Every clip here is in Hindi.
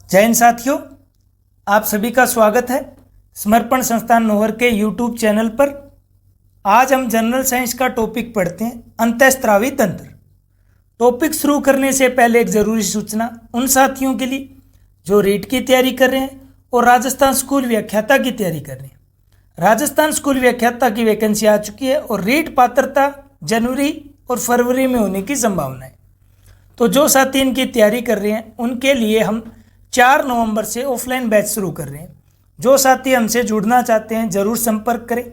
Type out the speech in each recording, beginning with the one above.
जय हिंद साथियों, आप सभी का स्वागत है समर्पण संस्थान नोहर के यूट्यूब चैनल पर। आज हम जनरल साइंस का टॉपिक पढ़ते हैं, अंतःस्रावी तंत्र। टॉपिक शुरू करने से पहले एक ज़रूरी सूचना उन साथियों के लिए जो रीट की तैयारी कर रहे हैं और राजस्थान स्कूल व्याख्याता की तैयारी कर रहे हैं। राजस्थान स्कूल व्याख्याता की वैकेंसी आ चुकी है और रीट पात्रता जनवरी और फरवरी में होने की संभावना है। तो जो साथी इनकी तैयारी कर रहे हैं उनके लिए हम 4 नवंबर से ऑफलाइन बैच शुरू कर रहे हैं। जो साथी हमसे जुड़ना चाहते हैं ज़रूर संपर्क करें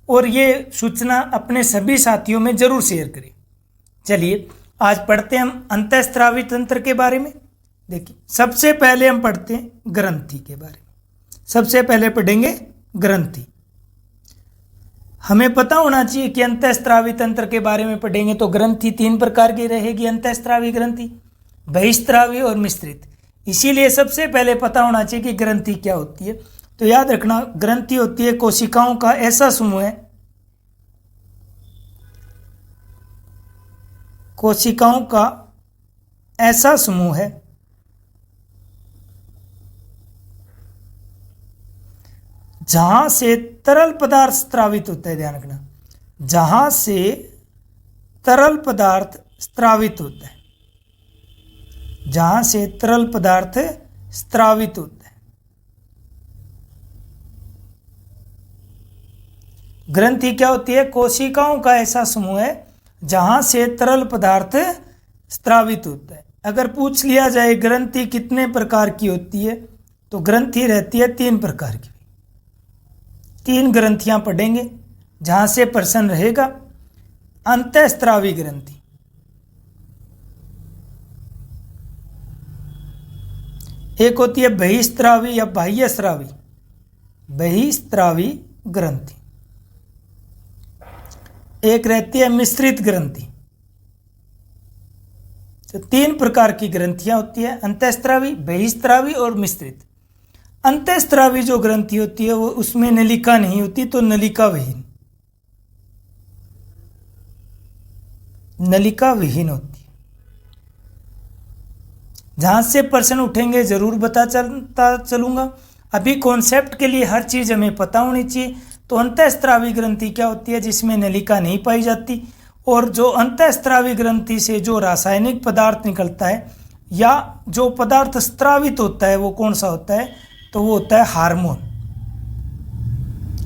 और ये सूचना अपने सभी साथियों में ज़रूर शेयर करें। चलिए आज पढ़ते हैं हम अंतःस्रावी तंत्र के बारे में। देखिए, सबसे पहले हम पढ़ते हैं ग्रंथि के बारे में। सबसे पहले पढ़ेंगे ग्रंथि। हमें पता होना चाहिए कि अंतःस्रावी तंत्र के बारे में पढ़ेंगे तो ग्रंथि 3 प्रकार की रहेगी। अंतःस्रावी ग्रंथि, बहिस्रावी और मिश्रित। इसीलिए सबसे पहले पता होना चाहिए कि ग्रंथि क्या होती है। तो याद रखना, ग्रंथि होती है कोशिकाओं का ऐसा समूह है, कोशिकाओं का ऐसा समूह है जहां से तरल पदार्थ स्रावित होता है। ध्यान रखना, जहां से तरल पदार्थ स्रावित होता है, जहां से तरल पदार्थ स्रावित होता है। ग्रंथि क्या होती है? कोशिकाओं का ऐसा समूह है जहां से तरल पदार्थ स्रावित होता है। अगर पूछ लिया जाए ग्रंथि कितने प्रकार की होती है तो ग्रंथि रहती है 3 प्रकार की। 3 ग्रंथियां पढ़ेंगे जहां से प्रश्न रहेगा। अंतःस्रावी ग्रंथि, एक होती है बहिस्रावी या बाह्यस्रावी, बहिस्रावी ग्रंथि। एक रहती है मिश्रित ग्रंथि। तो 3 प्रकार की ग्रंथियां होती है, अंतःस्रावी, बहिस्रावी और मिश्रित। अंतःस्रावी जो ग्रंथि होती है वो उसमें नलिका नहीं होती, तो नलिका विहीन, नलिका विहीन होती है। जहां से प्रश्न उठेंगे जरूर बताता चलूंगा। अभी कॉन्सेप्ट के लिए हर चीज हमें पता होनी चाहिए। तो अंतःस्रावी ग्रंथि क्या होती है? जिसमें नलिका नहीं पाई जाती। और जो अंतःस्रावी ग्रंथि से जो रासायनिक पदार्थ निकलता है या जो पदार्थ स्रावित होता है वो कौन सा होता है? तो वो होता है हार्मोन।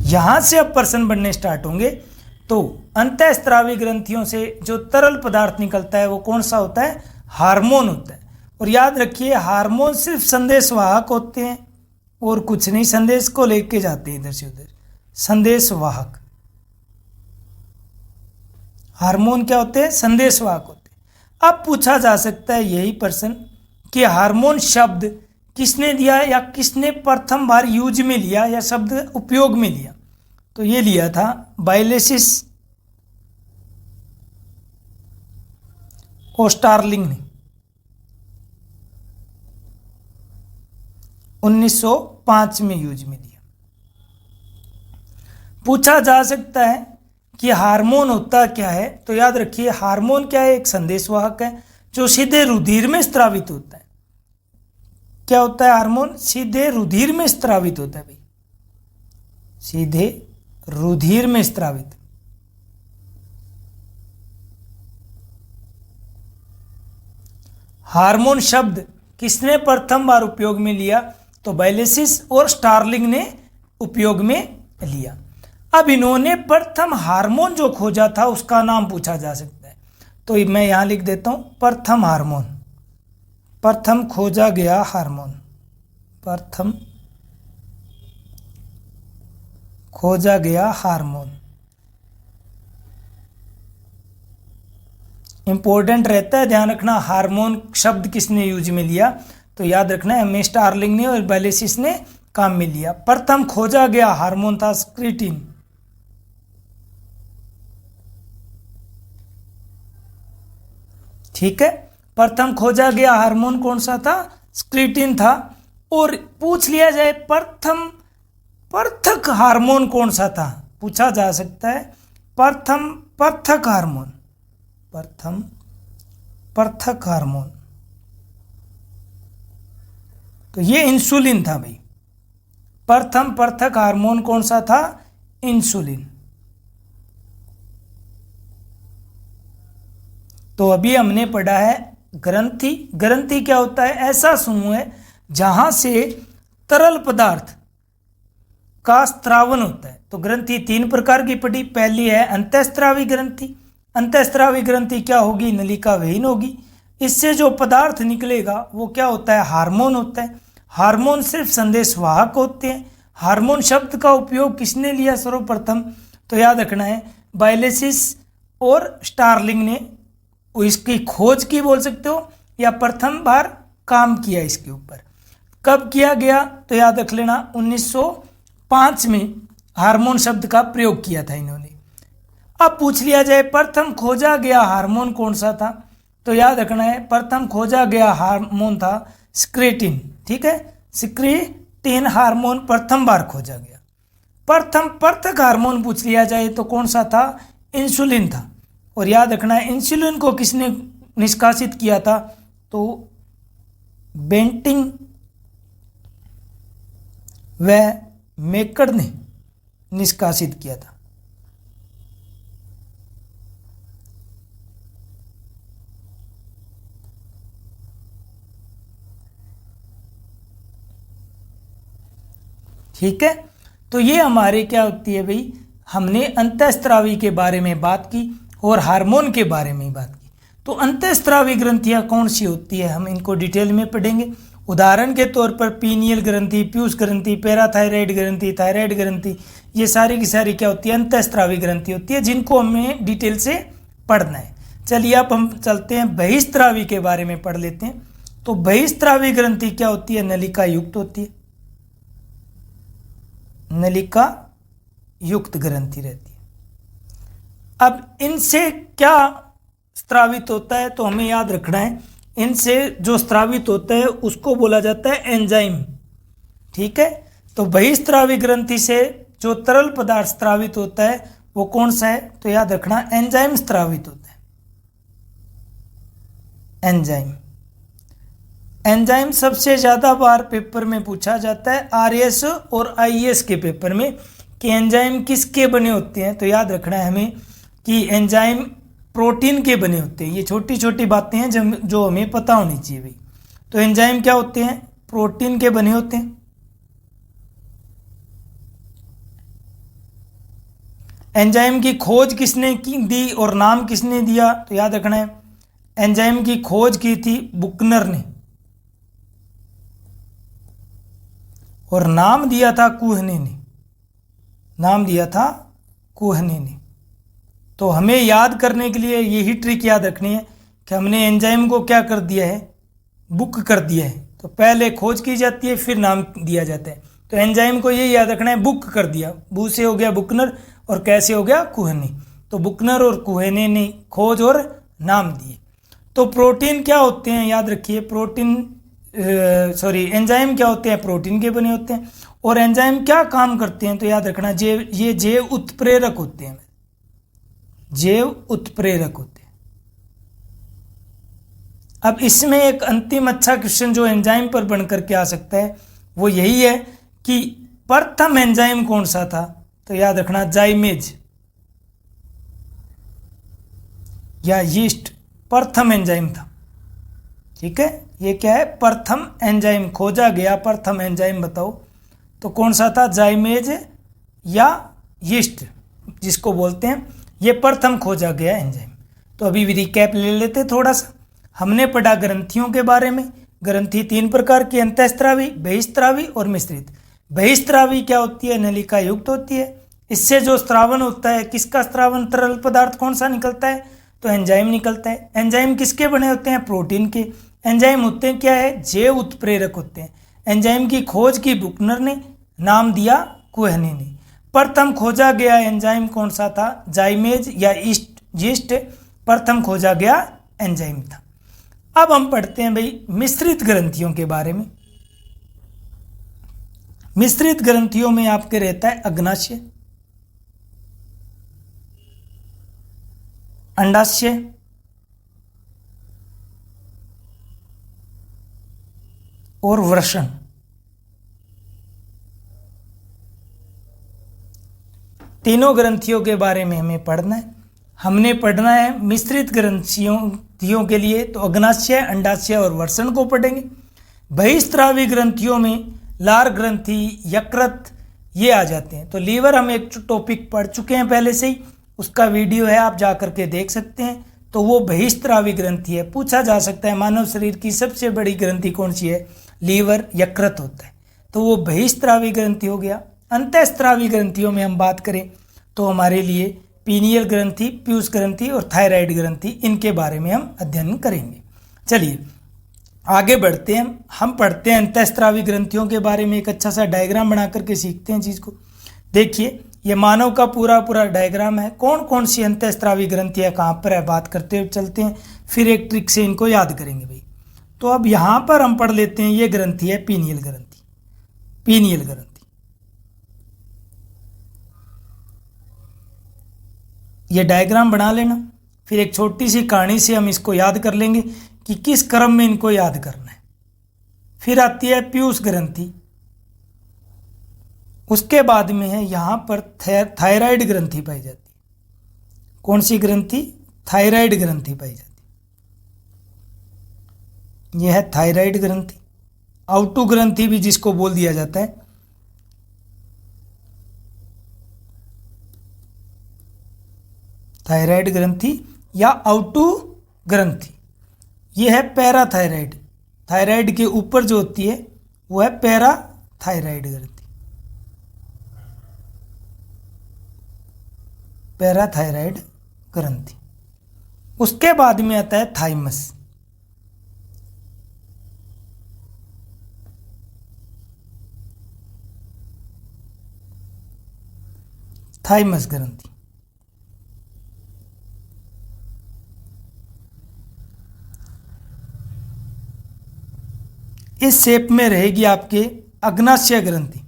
यहां से अब प्रश्न बनने स्टार्ट होंगे। तो अंतःस्रावी ग्रंथियों से जो तरल पदार्थ निकलता है वो कौन सा होता है? हार्मोन होता है। और याद रखिए, हार्मोन सिर्फ संदेशवाहक होते हैं और कुछ नहीं, संदेश को लेके जाते हैं इधर से उधर, संदेशवाहक। हार्मोन क्या होते हैं? संदेशवाहक होते हैं। अब पूछा जा सकता है यही प्रश्न कि हार्मोन शब्द किसने दिया या किसने प्रथम बार यूज में लिया या शब्द उपयोग में लिया? तो ये लिया था बायलेसिस ओस्टारलिंग ने 1905 में यूज में लिया। पूछा जा सकता है कि हार्मोन होता क्या है? तो याद रखिए, हार्मोन क्या है? एक संदेशवाहक है जो सीधे रुधिर में स्रावित होता है। क्या होता है हार्मोन? सीधे रुधिर में स्रावित होता है भाई, सीधे रुधिर में स्रावित। हार्मोन शब्द किसने प्रथम बार उपयोग में लिया? तो बायलेसिस और स्टार्लिंग ने उपयोग में लिया। अब इन्होंने प्रथम हार्मोन जो खोजा था उसका नाम पूछा जा सकता है। तो मैं यहां लिख देता हूं प्रथम हार्मोन, प्रथम खोजा गया हार्मोन, प्रथम खोजा गया हार्मोन। इंपॉर्टेंट रहता है, ध्यान रखना हार्मोन शब्द किसने यूज में लिया। तो याद रखना एम स्टार्लिंग ने और बायलेसिस ने काम में लिया। प्रथम खोजा गया हार्मोन था स्क्रीटिन। ठीक है, प्रथम खोजा गया हार्मोन कौन सा था? स्क्रीटिन था। और पूछ लिया जाए प्रथम पृथक हार्मोन कौन सा था, पूछा जा सकता है प्रथम पृथक हार्मोन, प्रथम पृथक हार्मोन। तो ये इंसुलिन था भाई। प्रथम पृथक हार्मोन कौन सा था? इंसुलिन। तो अभी हमने पढ़ा है ग्रंथि। ग्रंथि क्या होता है? ऐसा समूह है जहां से तरल पदार्थ का स्त्रावन होता है। तो ग्रंथि 3 प्रकार की पड़ी। पहली है अंतःस्त्रावी ग्रंथि। अंतःस्त्रावी ग्रंथि क्या होगी? नलिका विहीन होगी। इससे जो पदार्थ निकलेगा वो क्या होता है? हार्मोन होता है। हार्मोन सिर्फ संदेशवाहक होते हैं। हार्मोन शब्द का उपयोग किसने लिया सर्वप्रथम? तो याद रखना है बायलेसिस और स्टार्लिंग ने इसकी खोज की बोल सकते हो, या प्रथम बार काम किया इसके ऊपर। कब किया गया? तो याद रख लेना 1905 में हार्मोन शब्द का प्रयोग किया था इन्होंने। अब पूछ लिया जाए प्रथम खोजा गया हार्मोन कौन सा था? तो याद रखना है प्रथम खोजा गया हार्मोन था स्क्रेटिन। ठीक है, स्क्रेटिन हार्मोन प्रथम बार खोजा गया। प्रथम पृथक हार्मोन पूछ लिया जाए तो कौन सा था? इंसुलिन था। और याद रखना है इंसुलिन को किसने निष्कासित किया था? तो बेंटिंग व मेकर ने निष्कासित किया था। ठीक है, तो ये हमारे क्या होती है भाई, हमने अंतःस्त्रावी के बारे में बात की और हार्मोन के बारे में बात की। तो अंतःस्त्रावी ग्रंथियां कौन सी होती है हम इनको डिटेल में पढ़ेंगे। उदाहरण के तौर पर पीनियल ग्रंथि, पीयूष ग्रंथि, पैराथायराइड ग्रंथि, थायराइड ग्रंथि, ये सारी की सारी क्या होती है? अंतःस्त्रावी ग्रंथि होती है, जिनको हमें डिटेल से पढ़ना है। चलिए अब हम चलते हैं बहिस्त्रावी के बारे में पढ़ लेते हैं। तो बहिस्त्रावी ग्रंथि क्या होती है? नलिका युक्त होती है। नलिका युक्त ग्रंथि रहती है। अब इनसे क्या स्त्रावित होता है? तो हमें याद रखना है इनसे जो स्त्रावित होता है उसको बोला जाता है एंजाइम। ठीक है, तो बहिस्त्रावी ग्रंथि से जो तरल पदार्थ स्त्रावित होता है वो कौन सा है? तो याद रखना एंजाइम स्त्रावित होता है। एंजाइम। एंजाइम सबसे ज़्यादा बार पेपर में पूछा जाता है, आरएस और आईएएस के पेपर में, कि एंजाइम किसके बने होते हैं। तो याद रखना है हमें कि एंजाइम प्रोटीन के बने होते हैं। ये छोटी छोटी बातें हैं जो हमें पता होनी चाहिए भाई। तो एंजाइम क्या होते हैं? प्रोटीन के बने होते हैं। एंजाइम की खोज किसने दी और नाम किसने दिया? तो याद रखना है एंजाइम की खोज की थी बुकनर ने और नाम दिया था कुहने ने। नाम दिया था कुहने ने। तो हमें याद करने के लिए यही ट्रिक याद रखनी है कि हमने एंजाइम को क्या कर दिया है? बुक कर दिया है। तो पहले खोज की जाती है फिर नाम दिया जाता है। तो एंजाइम को ये याद रखना है बुक कर दिया। बू से हो गया बुकनर और कैसे हो गया? कुहने। तो बुकनर और कुहने ने खोज और नाम दिए। तो प्रोटीन क्या होते हैं? याद रखिए एंजाइम क्या होते हैं? प्रोटीन के बने होते हैं। और एंजाइम क्या काम करते हैं? तो याद रखना ये जैव उत्प्रेरक होते हैं। जैव उत्प्रेरक होते हैं। अब इसमें एक अंतिम अच्छा क्वेश्चन जो एंजाइम पर बनकर के आ सकता है वो यही है कि प्रथम एंजाइम कौन सा था? तो याद रखना जाइमेज या यीस्ट प्रथम एंजाइम था। ठीक है, ये क्या है? प्रथम एंजाइम खोजा गया। प्रथम एंजाइम बताओ तो कौन सा था? जाइमेज या यीस्ट जिसको बोलते हैं, ये प्रथम खोजा गया एंजाइम। तो अभी भी रिकैप ले लेते थोड़ा सा। हमने पढ़ा ग्रंथियों के बारे में। ग्रंथि 3 प्रकार की, अंतःस्त्रावी, बहिस्त्रावी और मिश्रित। बहिस्त्रावी क्या होती है? नलिका युक्त होती है। इससे जो स्त्रावन होता है, किसका स्त्रावन? तरल पदार्थ कौन सा निकलता है? तो एंजाइम निकलता है। एंजाइम किसके बने होते हैं? प्रोटीन के। एंजाइम होते हैं क्या है? जैव उत्प्रेरक होते हैं। एंजाइम की खोज की बुकनर ने, नाम दिया कुहने ने। प्रथम खोजा गया एंजाइम कौन सा था? जाइमेज या यीस्ट प्रथम खोजा गया एंजाइम था। अब हम पढ़ते हैं भाई मिश्रित ग्रंथियों के बारे में। मिश्रित ग्रंथियों में आपके रहता है अग्नाशय, अंडाशय, और वृषण। तीनों ग्रंथियों के बारे में हमें पढ़ना है। हमने पढ़ना है मिश्रित ग्रंथियों के लिए तो अग्नाशय, अंडाशय और वर्षण को पढ़ेंगे। बहिस्त्रावी ग्रंथियों में लार ग्रंथि, यकृत ये आ जाते हैं। तो लीवर हम एक टॉपिक पढ़ चुके हैं पहले से ही, उसका वीडियो है, आप जा करके देख सकते हैं। तो वो बहिस्त्रावी ग्रंथि है। पूछा जा सकता है मानव शरीर की सबसे बड़ी ग्रंथि कौन सी है? लीवर, यकृत होता है, तो वो बहिस्त्रावी ग्रंथि हो गया। अंतःस्त्रावी ग्रंथियों में हम बात करें तो हमारे लिए पीनियल ग्रंथि, पीयूष ग्रंथि और थायराइड ग्रंथि, इनके बारे में हम अध्ययन करेंगे। चलिए आगे बढ़ते हैं। हम पढ़ते हैं अंतःस्त्रावी ग्रंथियों के बारे में। एक अच्छा सा डायग्राम बना करके सीखते हैं चीज़ को। देखिए ये मानव का पूरा डायग्राम है। कौन कौन सी अंतःस्त्रावी ग्रंथियाँ कहाँ पर है, बात करते हुए चलते हैं, फिर एक ट्रिक से इनको याद करेंगे भाई। तो अब यहाँ पर हम पढ़ लेते हैं, ये ग्रंथि है पीनियल ग्रंथि। पीनियल ग्रंथि ये डायग्राम बना लेना, फिर एक छोटी सी कहानी से हम इसको याद कर लेंगे कि किस क्रम में इनको याद करना है। फिर आती है पीयूष ग्रंथि, उसके बाद में है यहाँ पर थायराइड ग्रंथि पाई जाती है। कौन सी ग्रंथि? थायराइड ग्रंथि पाई जाती है। यह है थायराइड ग्रंथि। आउटू ग्रंथि भी जिसको बोल दिया जाता है। थायराइड ग्रंथि या आउटू ग्रंथि, यह है पैराथायराइड। थायराइड के ऊपर जो होती है वो है पैराथायराइड ग्रंथि। पैराथायराइड ग्रंथि। उसके बाद में आता है थाइमस। थाइमस ग्रंथि। इस शेप में रहेगी आपके अग्नाशय ग्रंथि।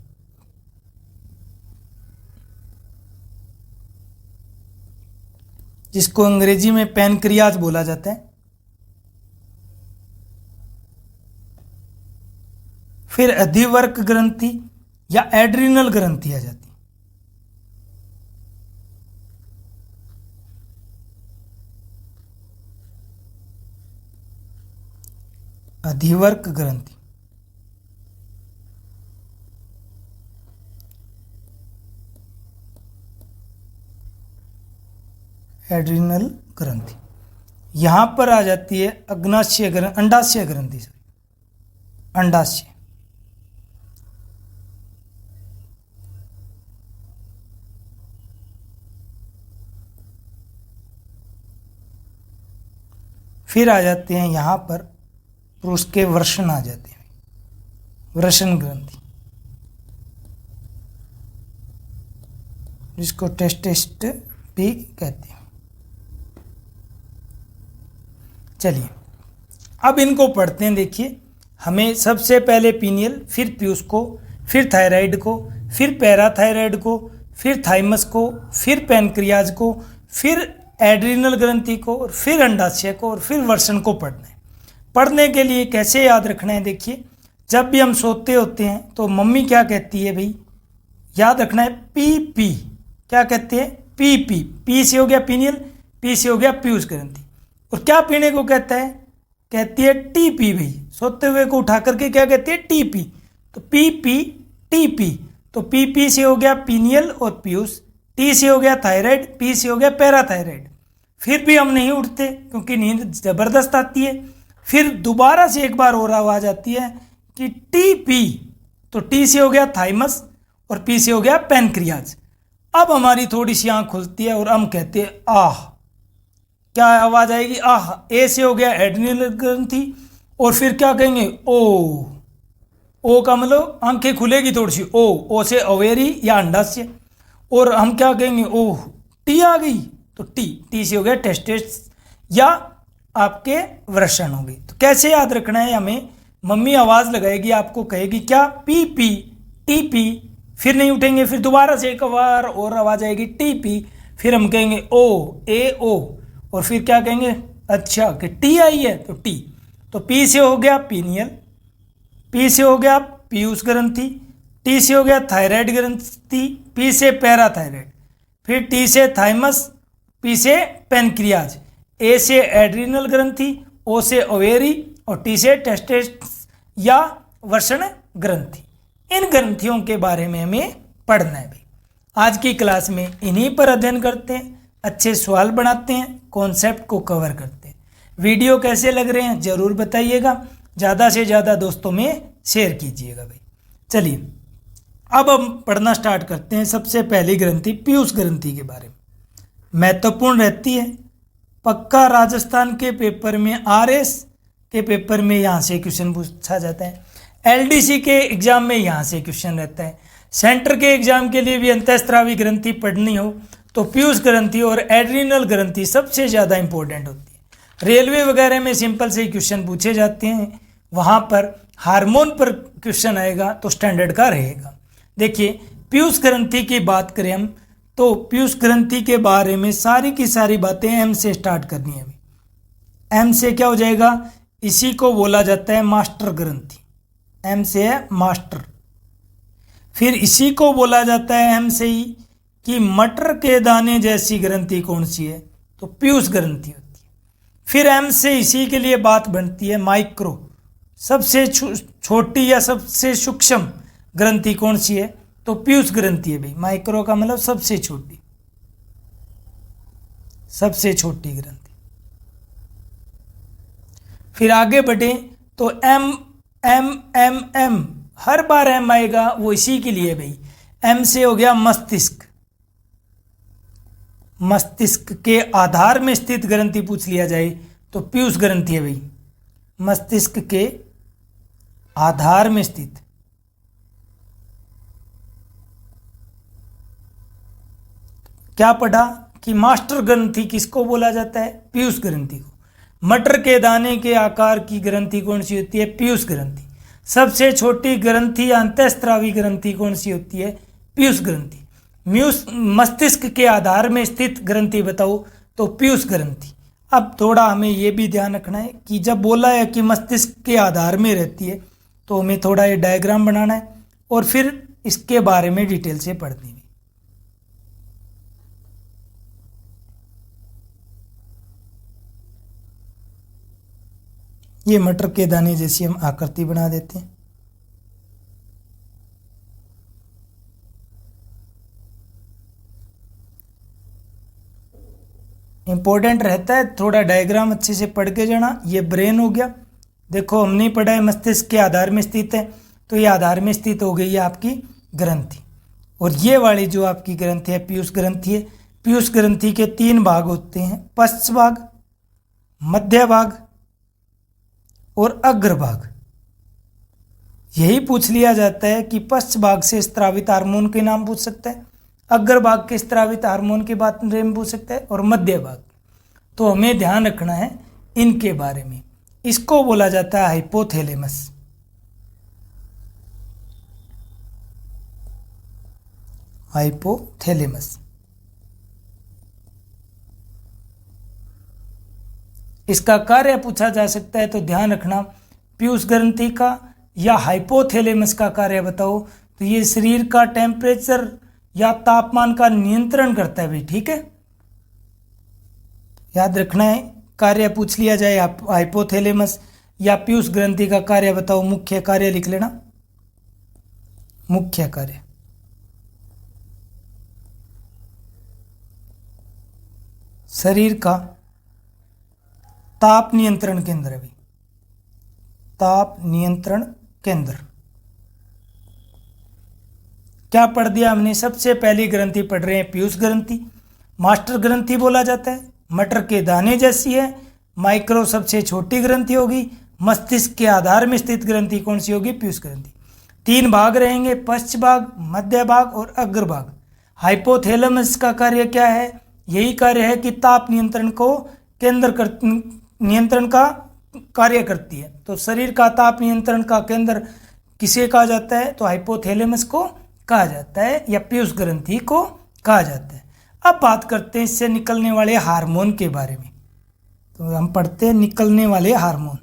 जिसको अंग्रेजी में पैनक्रियाज बोला जाता है। फिर अधिवर्क ग्रंथि या एड्रिनल ग्रंथि आ जाती है। अधिवर्क ग्रंथि। एड्रिनल ग्रंथि। यहां पर आ जाती है अग्नाशय ग्रंथि, अंडाशय ग्रंथि, अंडाशय। फिर आ जाते हैं यहां पर पुरुष के वृषण आ जाते हैं, वृषण ग्रंथि, जिसको टेस्टेस्ट भी कहते हैं। चलिए अब इनको पढ़ते हैं। देखिए हमें सबसे पहले पीनियल, फिर पीयूष को, फिर थायराइड को, फिर पैराथायराइड को, फिर थाइमस को, फिर पैनक्रियाज को, फिर एड्रिनल ग्रंथि को, और फिर अंडाशय को, और फिर वृषण को पढ़ना है। पढ़ने के लिए कैसे याद रखना है? देखिए जब भी हम सोते होते हैं तो मम्मी क्या कहती है भाई, याद रखना है पी पी। क्या कहते हैं? P P. पी से हो गया पीनियल, पी से हो गया पीयूष ग्रंथि। और क्या पीने को कहता है? कहती है टी पी। भाई सोते हुए को उठा करके क्या कहती है? T P. तो पी पी टी पी। तो पी पी से हो गया पीनियल और पीयूष, टी से हो गया थायराइड, पी से हो गया पैराथायराइड। फिर भी हम नहीं उठते क्योंकि नींद जबरदस्त आती है। फिर दोबारा से एक बार और आवाज आती है कि टी पी। तो टी से हो गया थाइमस और पी से हो गया पैनक्रियाज। अब हमारी थोड़ी सी आंख खुलती है और हम कहते हैं आह। क्या आवाज आएगी? आह। ए से हो गया एड्रिनल ग्रंथि, और फिर क्या कहेंगे? ओ। ओ का मतलब आंखें खुलेगी थोड़ी सी। ओ से ओवेरी या अंडाशय। और हम क्या कहेंगे? ओह टी आ गई, तो टी से हो गया टेस्टिस या आपके वृषण हो गई। तो कैसे याद रखना है हमें? मम्मी आवाज लगाएगी, आपको कहेगी क्या? P P T P. फिर नहीं उठेंगे, फिर दोबारा से एक बार और आवाज आएगी टी पी। फिर हम कहेंगे ओ, ए ओ, और फिर क्या कहेंगे? अच्छा कि टी आई है तो टी। तो पी से हो गया पीनियल, पी से हो गया पीयूष ग्रंथि, टी से हो गया थायराइड ग्रंथि, पी से पैराथायराइड, फिर टी से थाइमस, पी से पेनक्रियाज, ए से एड्रिनल ग्रंथि, ओ से ओवेरी और टी से टेस्टिस या वृषण ग्रंथि। इन ग्रंथियों के बारे में हमें पढ़ना है भाई। आज की क्लास में इन्हीं पर अध्ययन करते हैं, अच्छे सवाल बनाते हैं, कॉन्सेप्ट को कवर करते हैं। वीडियो कैसे लग रहे हैं ज़रूर बताइएगा, ज़्यादा से ज़्यादा दोस्तों में शेयर कीजिएगा भाई। चलिए अब हम पढ़ना स्टार्ट करते हैं। सबसे पहली ग्रंथि पीयूष ग्रंथि के बारे में महत्वपूर्ण रहती है। पक्का राजस्थान के पेपर में, आरएस के पेपर में यहाँ से क्वेश्चन पूछा जाता है, एलडीसी के एग्जाम में यहाँ से क्वेश्चन रहता है, सेंटर के एग्जाम के लिए भी अंतःस्रावी ग्रंथि पढ़नी हो तो पीयूष ग्रंथि और एड्रिनल ग्रंथि सबसे ज़्यादा इंपॉर्टेंट होती है। रेलवे वगैरह में सिंपल से क्वेश्चन पूछे जाते हैं, वहाँ पर हार्मोन पर क्वेश्चन आएगा तो स्टैंडर्ड का रहेगा। देखिए पीयूष ग्रंथि की बात करें हम तो पीयूष ग्रंथि के बारे में सारी की सारी बातें एम से स्टार्ट करनी है। एम से क्या हो जाएगा, इसी को बोला जाता है मास्टर ग्रंथि। एम से है मास्टर। फिर इसी को बोला जाता है एम से ही कि मटर के दाने जैसी ग्रंथि कौन सी है, तो पीयूष ग्रंथि होती है। फिर एम से इसी के लिए बात बनती है माइक्रो, सबसे छोटी या सबसे सूक्ष्म ग्रंथि कौन सी है, तो पीयूष ग्रंथि है भाई। माइक्रो का मतलब सबसे छोटी, सबसे छोटी ग्रंथि। फिर आगे बढ़े तो एम एम एम एम, हर बार एम आएगा वो इसी के लिए भाई। एम से हो गया मस्तिष्क। मस्तिष्क के आधार में स्थित ग्रंथि पूछ लिया जाए तो पीयूष ग्रंथि है भाई। मस्तिष्क के आधार में स्थित। क्या पढ़ा कि मास्टर ग्रंथि किसको बोला जाता है, पीयूष ग्रंथि को। मटर के दाने के आकार की ग्रंथि कौन सी होती है, पीयूष ग्रंथि। सबसे छोटी ग्रंथि या अंतःस्रावी ग्रंथि कौन सी होती है, पीयूष ग्रंथि। मस्तिष्क के आधार में स्थित ग्रंथि बताओ तो पीयूष ग्रंथि। अब थोड़ा हमें यह भी ध्यान रखना है कि जब बोला है कि मस्तिष्क के आधार में रहती है तो हमें थोड़ा ये डायग्राम बनाना है और फिर इसके बारे में डिटेल से पढ़नी है। ये मटर के दाने जैसी हम आकृति बना देते हैं। इंपॉर्टेंट रहता है थोड़ा डायग्राम अच्छे से पढ़ के जाना। ये ब्रेन हो गया, देखो हमने पढ़ा है मस्तिष्क के आधार में स्थित है, तो ये आधार में स्थित हो गई है आपकी ग्रंथि। और ये वाली जो आपकी ग्रंथि है पीयूष ग्रंथि है। पीयूष ग्रंथि के 3 भाग होते हैं, पश्च भाग, मध्य भाग और अग्रभाग। यही पूछ लिया जाता है कि पश्च भाग से स्त्रावित हार्मोन के नाम पूछ सकता है, अग्रभाग के स्त्रावित हार्मोन के बारे में पूछ सकता है और मध्य भाग। तो हमें ध्यान रखना है इनके बारे में। इसको बोला जाता है हाइपोथैलेमस। हाइपोथैलेमस। इसका कार्य पूछा जा सकता है तो ध्यान रखना पीयूष ग्रंथि का या हाइपोथैलेमस का कार्य बताओ, तो ये शरीर का टेम्परेचर या तापमान का नियंत्रण करता है भाई। ठीक है, याद रखना है। कार्य पूछ लिया जाए हाइपोथैलेमस या पीयूष ग्रंथि का कार्य बताओ, मुख्य कार्य लिख लेना। मुख्य कार्य शरीर का ताप नियंत्रण केंद्र है भाई। ताप नियंत्रण केंद्र। क्या पढ़ दिया हमने, सबसे पहली ग्रंथि पढ़ रहे हैं पीयूष ग्रंथि। मास्टर ग्रंथि बोला जाता है, मटर के दाने जैसी है। माइक्रो सबसे छोटी ग्रंथि होगी। मस्तिष्क के आधार में स्थित ग्रंथि कौन सी होगी, पीयूष ग्रंथि। 3 भाग रहेंगे, पश्च भाग, मध्य भाग और अग्रभाग। हाइपोथैलेमस का कार्य क्या है, यही कार्य है कि ताप नियंत्रण को नियंत्रण का कार्य करती है। तो शरीर का ताप नियंत्रण का केंद्र किसे कहा जाता है, तो हाइपोथैलेमस को कहा जाता है या पीयूष ग्रंथि को कहा जाता है। अब बात करते हैं इससे निकलने वाले हार्मोन के बारे में। तो हम पढ़ते हैं निकलने वाले हार्मोन।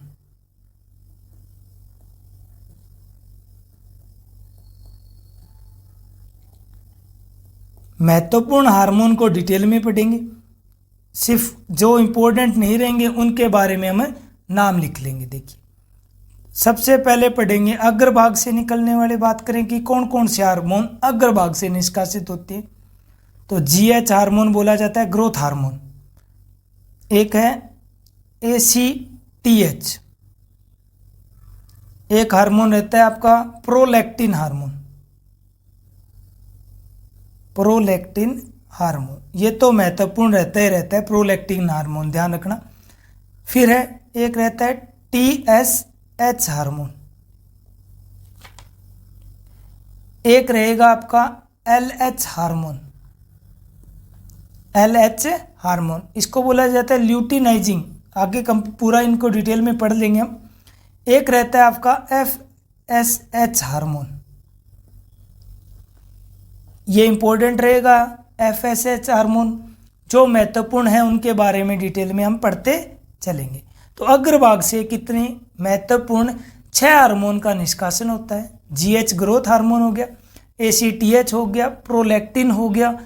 महत्वपूर्ण हार्मोन को डिटेल में पढ़ेंगे, सिर्फ जो इम्पोर्टेंट नहीं रहेंगे उनके बारे में हम नाम लिख लेंगे। देखिए, सबसे पहले पढ़ेंगे अग्रभाग से निकलने वाले, बात करें कि कौन कौन से हार्मोन अग्रभाग से निष्कासित होते हैं। तो जीएच हार्मोन बोला जाता है ग्रोथ हार्मोन, एक है ACTH, एक हार्मोन रहता है आपका प्रोलैक्टिन हार्मोन, प्रोलैक्टिन हार्मोन, ये तो महत्वपूर्ण रहता ही रहता है प्रोलैक्टिन हार्मोन, ध्यान रखना। फिर है एक रहता है TSH हार्मोन, एक रहेगा आपका LH हार्मोन, LH हार्मोन, इसको बोला जाता है ल्यूटिनाइजिंग, आगे पूरा इनको डिटेल में पढ़ लेंगे हम। एक रहता है आपका FSH हार्मोन, ये इंपॉर्टेंट रहेगा FSH हार्मोन, जो महत्वपूर्ण है उनके बारे में डिटेल में हम पढ़ते चलेंगे। तो अग्रभाग से कितने महत्वपूर्ण 6 हार्मोन का निष्कासन होता है। GH ग्रोथ हार्मोन हो गया, ACTH हो गया, प्रोलैक्टिन हो गया,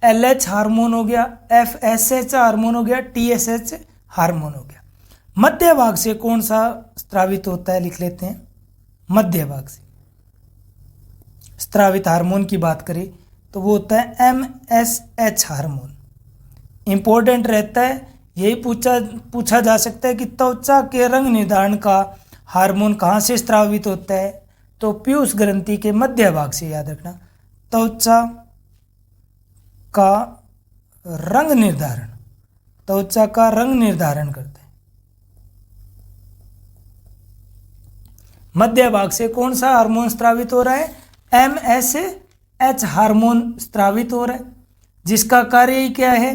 LH हार्मोन हो गया, FSH हार्मोन हो गया, TSH हार्मोन हो गया। मध्य भाग से कौन सा स्रावित होता है, लिख लेते हैं। मध्य भाग से स्रावित हार्मोन की बात करें तो वो होता है MSH हार्मोन, इंपॉर्टेंट रहता है। यही पूछा जा सकता है कि त्वचा के रंग निर्धारण का हार्मोन कहाँ से स्रावित होता है, तो पीयूष ग्रंथि के मध्य भाग से, याद रखना। त्वचा का रंग निर्धारण, त्वचा का रंग निर्धारण करता है। मध्य भाग से कौन सा हार्मोन स्रावित हो रहा है, MSH हार्मोन स्रावित हो रहा है, जिसका कार्य ही क्या है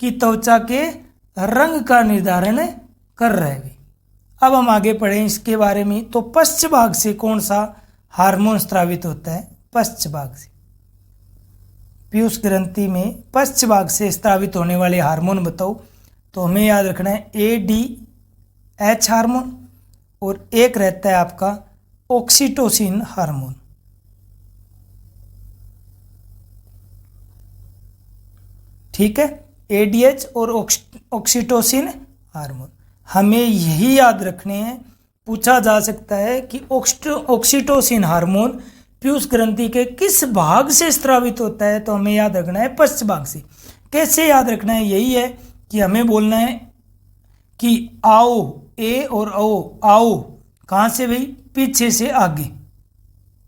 कि त्वचा के रंग का निर्धारण कर रहा है। अब हम आगे पढ़ें इसके बारे में। तो पश्च भाग से कौन सा हार्मोन स्रावित होता है, पश्च भाग से, पीयूष ग्रंथि में पश्च भाग से स्रावित होने वाले हार्मोन बताओ। तो हमें याद रखना है ADH हार्मोन, और एक रहता है आपका ऑक्सीटोसिन हार्मोन। ठीक है, ADH और ऑक्सीटोसिन हार्मोन हमें यही याद रखने हैं। पूछा जा सकता है कि ऑक्सीटोसिन हार्मोन पीयूष ग्रंथि के किस भाग से स्रावित होता है, तो हमें याद रखना है पश्च भाग से। कैसे याद रखना है, यही है कि हमें बोलना है कि आओ, ए और ओ, आओ कहाँ से भाई, पीछे से आगे,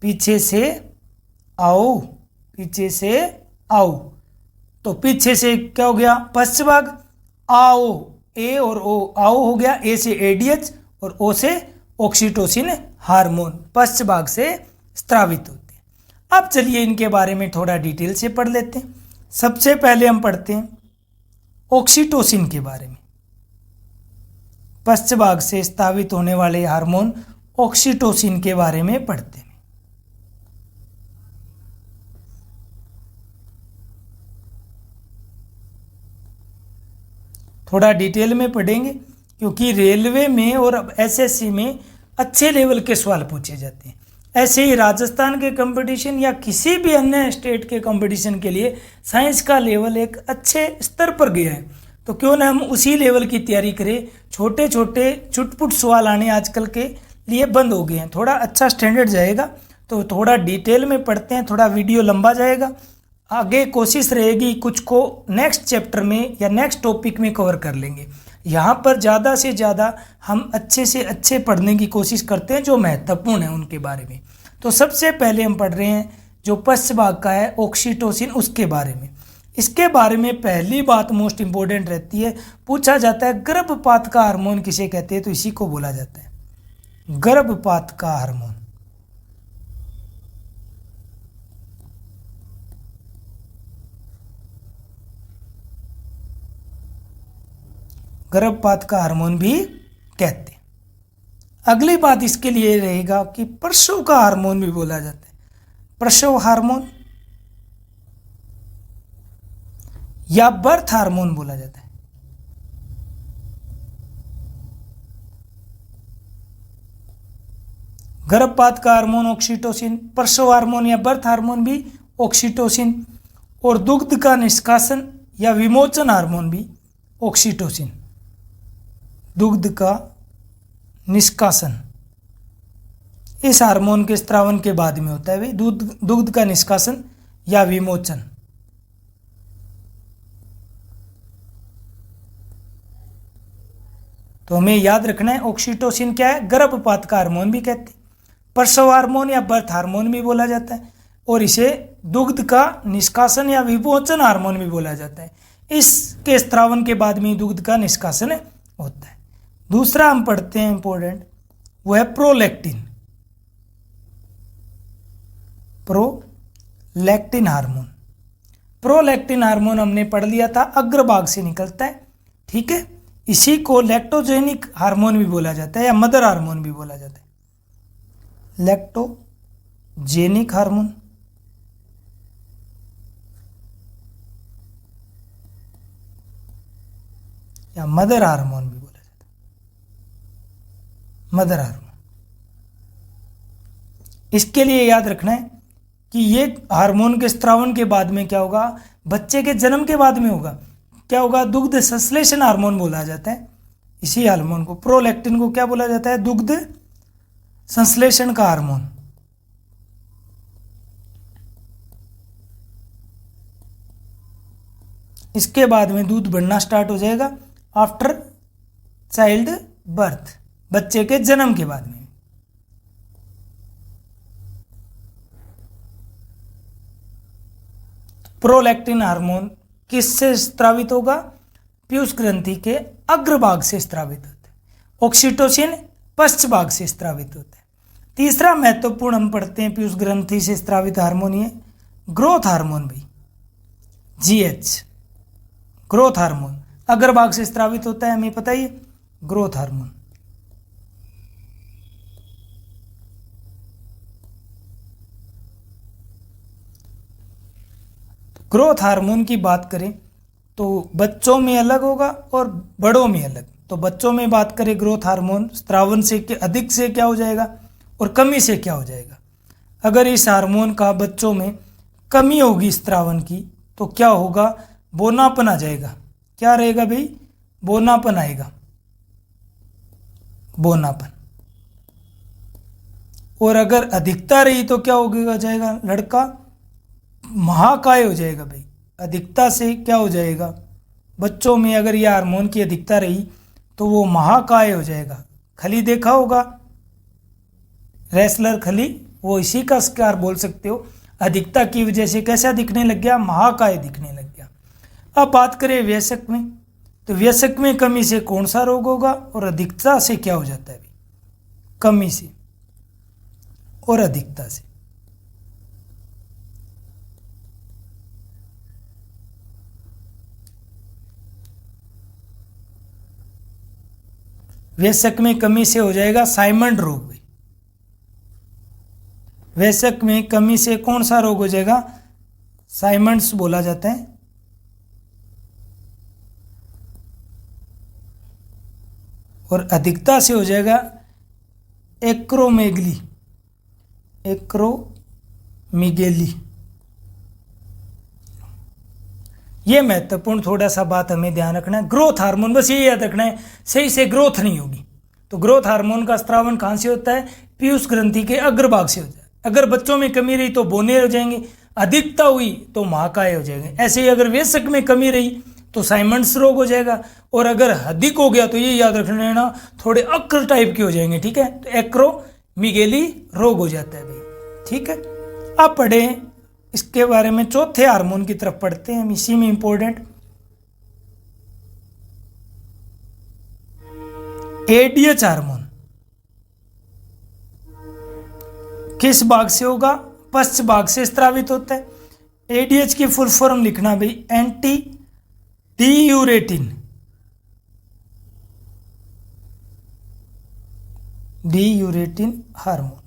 पीछे से आओ, पीछे से आओ। तो पीछे से क्या हो गया, पश्च भाग, आओ, ए और ओ, आओ हो गया, ए से ADH और ओ से ऑक्सीटोसिन हार्मोन पश्च भाग से स्रावित होते हैं। अब चलिए इनके बारे में थोड़ा डिटेल से पढ़ लेते हैं। सबसे पहले हम पढ़ते हैं ऑक्सीटोसिन के बारे में। पश्च भाग से स्रावित होने वाले हार्मोन ऑक्सीटोसिन के बारे में पढ़ते हैं। थोड़ा डिटेल में पढ़ेंगे क्योंकि रेलवे में और SSC में अच्छे लेवल के सवाल पूछे जाते हैं। ऐसे ही राजस्थान के कंपटीशन या किसी भी अन्य स्टेट के कंपटीशन के लिए साइंस का लेवल एक अच्छे स्तर पर गया है, तो क्यों ना हम उसी लेवल की तैयारी करें। छोटे छोटे चुटपुट सवाल आने आजकल के लिए बंद हो गए हैं, थोड़ा अच्छा स्टैंडर्ड जाएगा। तो थोड़ा डिटेल में पढ़ते हैं, थोड़ा वीडियो लंबा जाएगा। आगे कोशिश रहेगी कुछ को नेक्स्ट चैप्टर में या नेक्स्ट टॉपिक में कवर कर लेंगे। यहाँ पर ज़्यादा से ज़्यादा हम अच्छे से अच्छे पढ़ने की कोशिश करते हैं जो महत्वपूर्ण है उनके बारे में। तो सबसे पहले हम पढ़ रहे हैं जो पश्च भाग का है ऑक्सीटोसिन, उसके बारे में। इसके बारे में पहली बात मोस्ट इंपॉर्टेंट रहती है, पूछा जाता है गर्भपात का हार्मोन किसे कहते हैं, तो इसी को बोला जाता है गर्भपात का हार्मोन। गर्भपात का हार्मोन भी कहते हैं। अगली बात इसके लिए रहेगा कि प्रसव का हार्मोन भी बोला जाता है, प्रसव हार्मोन या बर्थ हार्मोन बोला जाता है। गर्भपात का हार्मोन ऑक्सीटोसिन, प्रसव हार्मोन या बर्थ हार्मोन भी ऑक्सीटोसिन, और दुग्ध का निष्कासन या विमोचन हार्मोन भी ऑक्सीटोसिन। दुग्ध का निष्कासन इस हार्मोन के स्त्रावन के बाद में होता है भाई, दुग्ध का निष्कासन या विमोचन। तो हमें याद रखना है ऑक्सीटोसिन क्या है, गर्भपात का हार्मोन भी कहते हैं, प्रसव हार्मोन या बर्थ हार्मोन भी बोला जाता है, और इसे दुग्ध का निष्कासन या विमोचन हार्मोन भी बोला जाता है। इसके स्त्रावन के बाद में दुग्ध का निष्कासन होता है। दूसरा हम पढ़ते हैं इंपॉर्टेंट, वो है prolactin. Prolactin hormone, prolactin hormone हमने पढ़ लिया था, अग्रभाग से निकलता है, ठीक है। इसी को लैक्टोजेनिक हार्मोन भी बोला जाता है या मदर हार्मोन भी बोला जाता है। लैक्टोजेनिक हार्मोन या मदर हार्मोन भी बोला जाता है, मदर हार्मोन। इसके लिए याद रखना है कि ये हार्मोन के स्त्रावन के बाद में क्या होगा, बच्चे के जन्म के बाद में होगा, क्या होगा, दुग्ध संश्लेषण हार्मोन बोला जाता है। इसी हार्मोन को, प्रोलैक्टिन को क्या बोला जाता है, दुग्ध संश्लेषण का हार्मोन। इसके बाद में दूध बढ़ना स्टार्ट हो जाएगा आफ्टर चाइल्ड बर्थ, बच्चे के जन्म के बाद में। प्रोलैक्टिन हार्मोन किससे स्त्रावित होगा, पीयूष ग्रंथि के अग्रभाग से स्त्रावित होता है। ऑक्सीटोसिन पश्च भाग से स्त्रावित होता है। तीसरा महत्वपूर्ण हम पढ़ते हैं पीयूष ग्रंथि से स्त्रावित हार्मोन, ये ग्रोथ हार्मोन भी, जीएच, ग्रोथ हार्मोन अग्रभाग से स्त्रावित होता है, हमें पता ही, ग्रोथ हार्मोन। ग्रोथ हार्मोन की बात करें तो बच्चों में अलग होगा और बड़ों में अलग। तो बच्चों में बात करें ग्रोथ हार्मोन, स्त्रावन से अधिक से क्या हो जाएगा और कमी से क्या हो जाएगा। अगर इस हार्मोन का बच्चों में कमी होगी स्त्रावन की तो क्या होगा, बोनापन आ जाएगा। क्या रहेगा भाई, बोनापन आएगा, बोनापन। और अगर अधिकता रही तो क्या हो जाएगा, लड़का महाकाय हो जाएगा भाई। अधिकता से क्या हो जाएगा, बच्चों में अगर यह हार्मोन की अधिकता रही तो वो महाकाय हो जाएगा। खली देखा होगा, रेसलर खली, वो इसी का शिकार बोल सकते हो। अधिकता की वजह से कैसा दिखने लग गया, महाकाय दिखने लग गया। अब बात करें वयस्क में, तो वयस्क में कमी से कौन सा रोग होगा और अधिकता से क्या हो जाता है भाई, कमी से और अधिकता से। वयस्क में कमी से हो जाएगा साइमंड रोग। वयस्क में कमी से कौन सा रोग हो जाएगा, साइमंड्स बोला जाता है। और अधिकता से हो जाएगा एक्रोमेगली, एक्रोमिगेली। ये महत्वपूर्ण थोड़ा सा बात हमें ध्यान रखना है। ग्रोथ हार्मोन, बस ये याद रखना है, सही से ग्रोथ नहीं होगी। तो ग्रोथ हार्मोन का स्त्रावन कहाँ से होता है, पीयूष ग्रंथि के अग्रभाग से होता है। अगर बच्चों में कमी रही तो बोने हो जाएंगे, अधिकता हुई तो महाकाय हो जाएंगे। ऐसे ही अगर वयस्क में कमी रही तो साइमंड्स रोग हो जाएगा, और अगर अधिक हो गया तो ये याद रखना है ना, थोड़े अक्र टाइप के हो जाएंगे, ठीक है। तो एक्रोमिगेली रोग हो जाता है भाई, ठीक है। अब पढ़े इसके बारे में, चौथे हार्मोन की तरफ पढ़ते हैं हम, इसी में इंपॉर्टेंट एडीएच हार्मोन। किस भाग से होगा, पश्च भाग से स्त्रावित होता है। एडीएच की फुल फॉर्म लिखना भाई, एंटी डियूरेटिन, डियूरेटिन हार्मोन।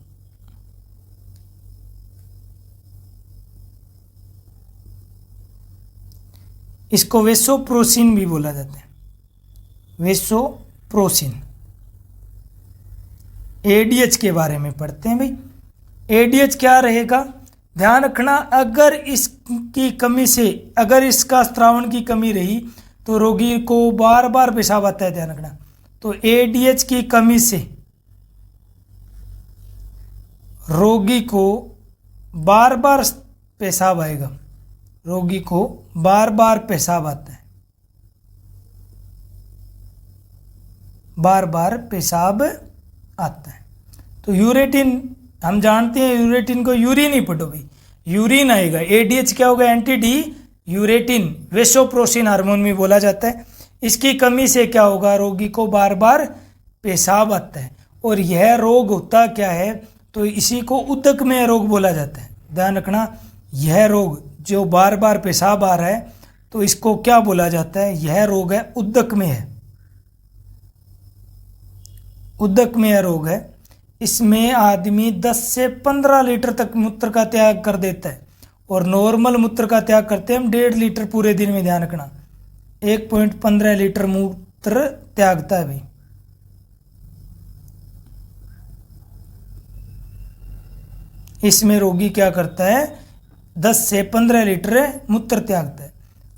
इसको वेसोप्रोसिन भी बोला जाता है, वेसोप्रोसिन। एडीएच के बारे में पढ़ते हैं भाई। एडीएच क्या रहेगा, ध्यान रखना, अगर इसकी कमी से, अगर इसका स्त्रावन की कमी रही तो रोगी को बार बार पेशाब आता है। ध्यान रखना, तो एडीएच की कमी से रोगी को बार बार पेशाब आएगा, रोगी को बार बार पेशाब आता है, बार बार पेशाब आता है। तो यूरेटिन, हम जानते हैं यूरेटिन को यूरिन ही पढ़ो भाई, यूरिन आएगा। एडीएच क्या होगा? एंटी डी यूरेटिन, वेसोप्रोसिन हार्मोन में बोला जाता है। इसकी कमी से क्या होगा? रोगी को बार बार पेशाब आता है। और यह रोग होता क्या है? तो इसी को उदकमय रोग बोला जाता है। ध्यान रखना, यह रोग जो बार बार पेशाब आ रहा है तो इसको क्या बोला जाता है? यह रोग है उदकमय है, उदकमय रोग है। इसमें आदमी 10 से 15 लीटर तक मूत्र का त्याग कर देता है और नॉर्मल मूत्र का त्याग करते हैं हम 1.5 लीटर पूरे दिन में। ध्यान रखना, 1.15 लीटर मूत्र त्यागता है भाई। इसमें रोगी क्या करता है? 10 से 15 लीटर मूत्र त्यागता है।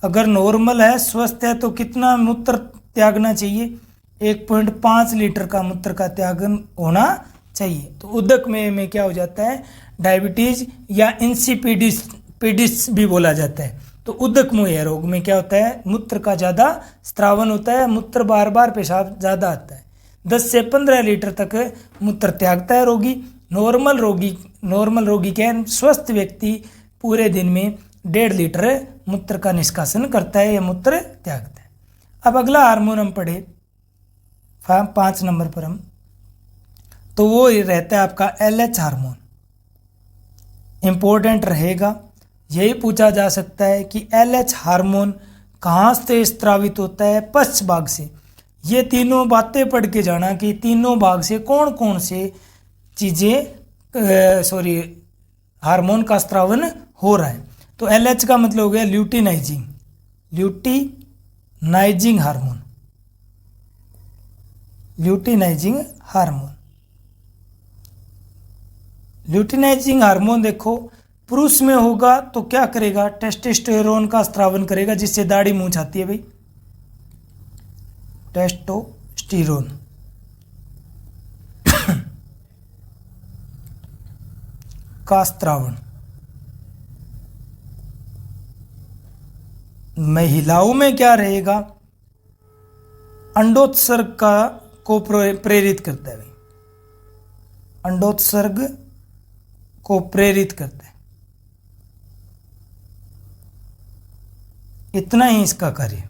अगर नॉर्मल है, स्वस्थ है, तो कितना मूत्र त्यागना चाहिए? 1.5 लीटर का मूत्र का त्याग होना चाहिए। तो उदकमय में क्या हो जाता है? डायबिटीज या इंसिपिडिस भी बोला जाता है। तो उदकमय रोग में क्या होता है? मूत्र का ज़्यादा स्त्रावन होता है, मूत्र बार बार पेशाब ज़्यादा आता है। 10 से 15 लीटर तक मूत्र त्यागता है रोगी। नॉर्मल रोगी क्या है? स्वस्थ व्यक्ति पूरे दिन में 1.5 लीटर मूत्र का निष्कासन करता है या मूत्र त्यागता है। अब अगला हार्मोन हम पढ़े 5 नंबर पर हम, तो वो रहता है आपका LH हार्मोन। इम्पोर्टेंट रहेगा, यही पूछा जा सकता है कि LH हार्मोन कहाँ से स्त्रावित होता है? पश्च भाग से। ये तीनों बातें पढ़ के जाना कि तीनों भाग से कौन कौन से हार्मोन का स्त्रावन हो रहा है। तो LH का मतलब हो गया luteinizing hormone, luteinizing hormone. Luteinizing hormone देखो, पुरुष में होगा तो क्या करेगा? टेस्टोस्टेरोन का स्त्रावन करेगा, जिससे दाढ़ी मूंछ आती है भाई। टेस्टोस्टेरोन का स्त्रावन। महिलाओं में क्या रहेगा? अंडोत्सर्ग को प्रेरित करता है भाई, अंडोत्सर्ग को प्रेरित करता है। इतना ही इसका कार्य,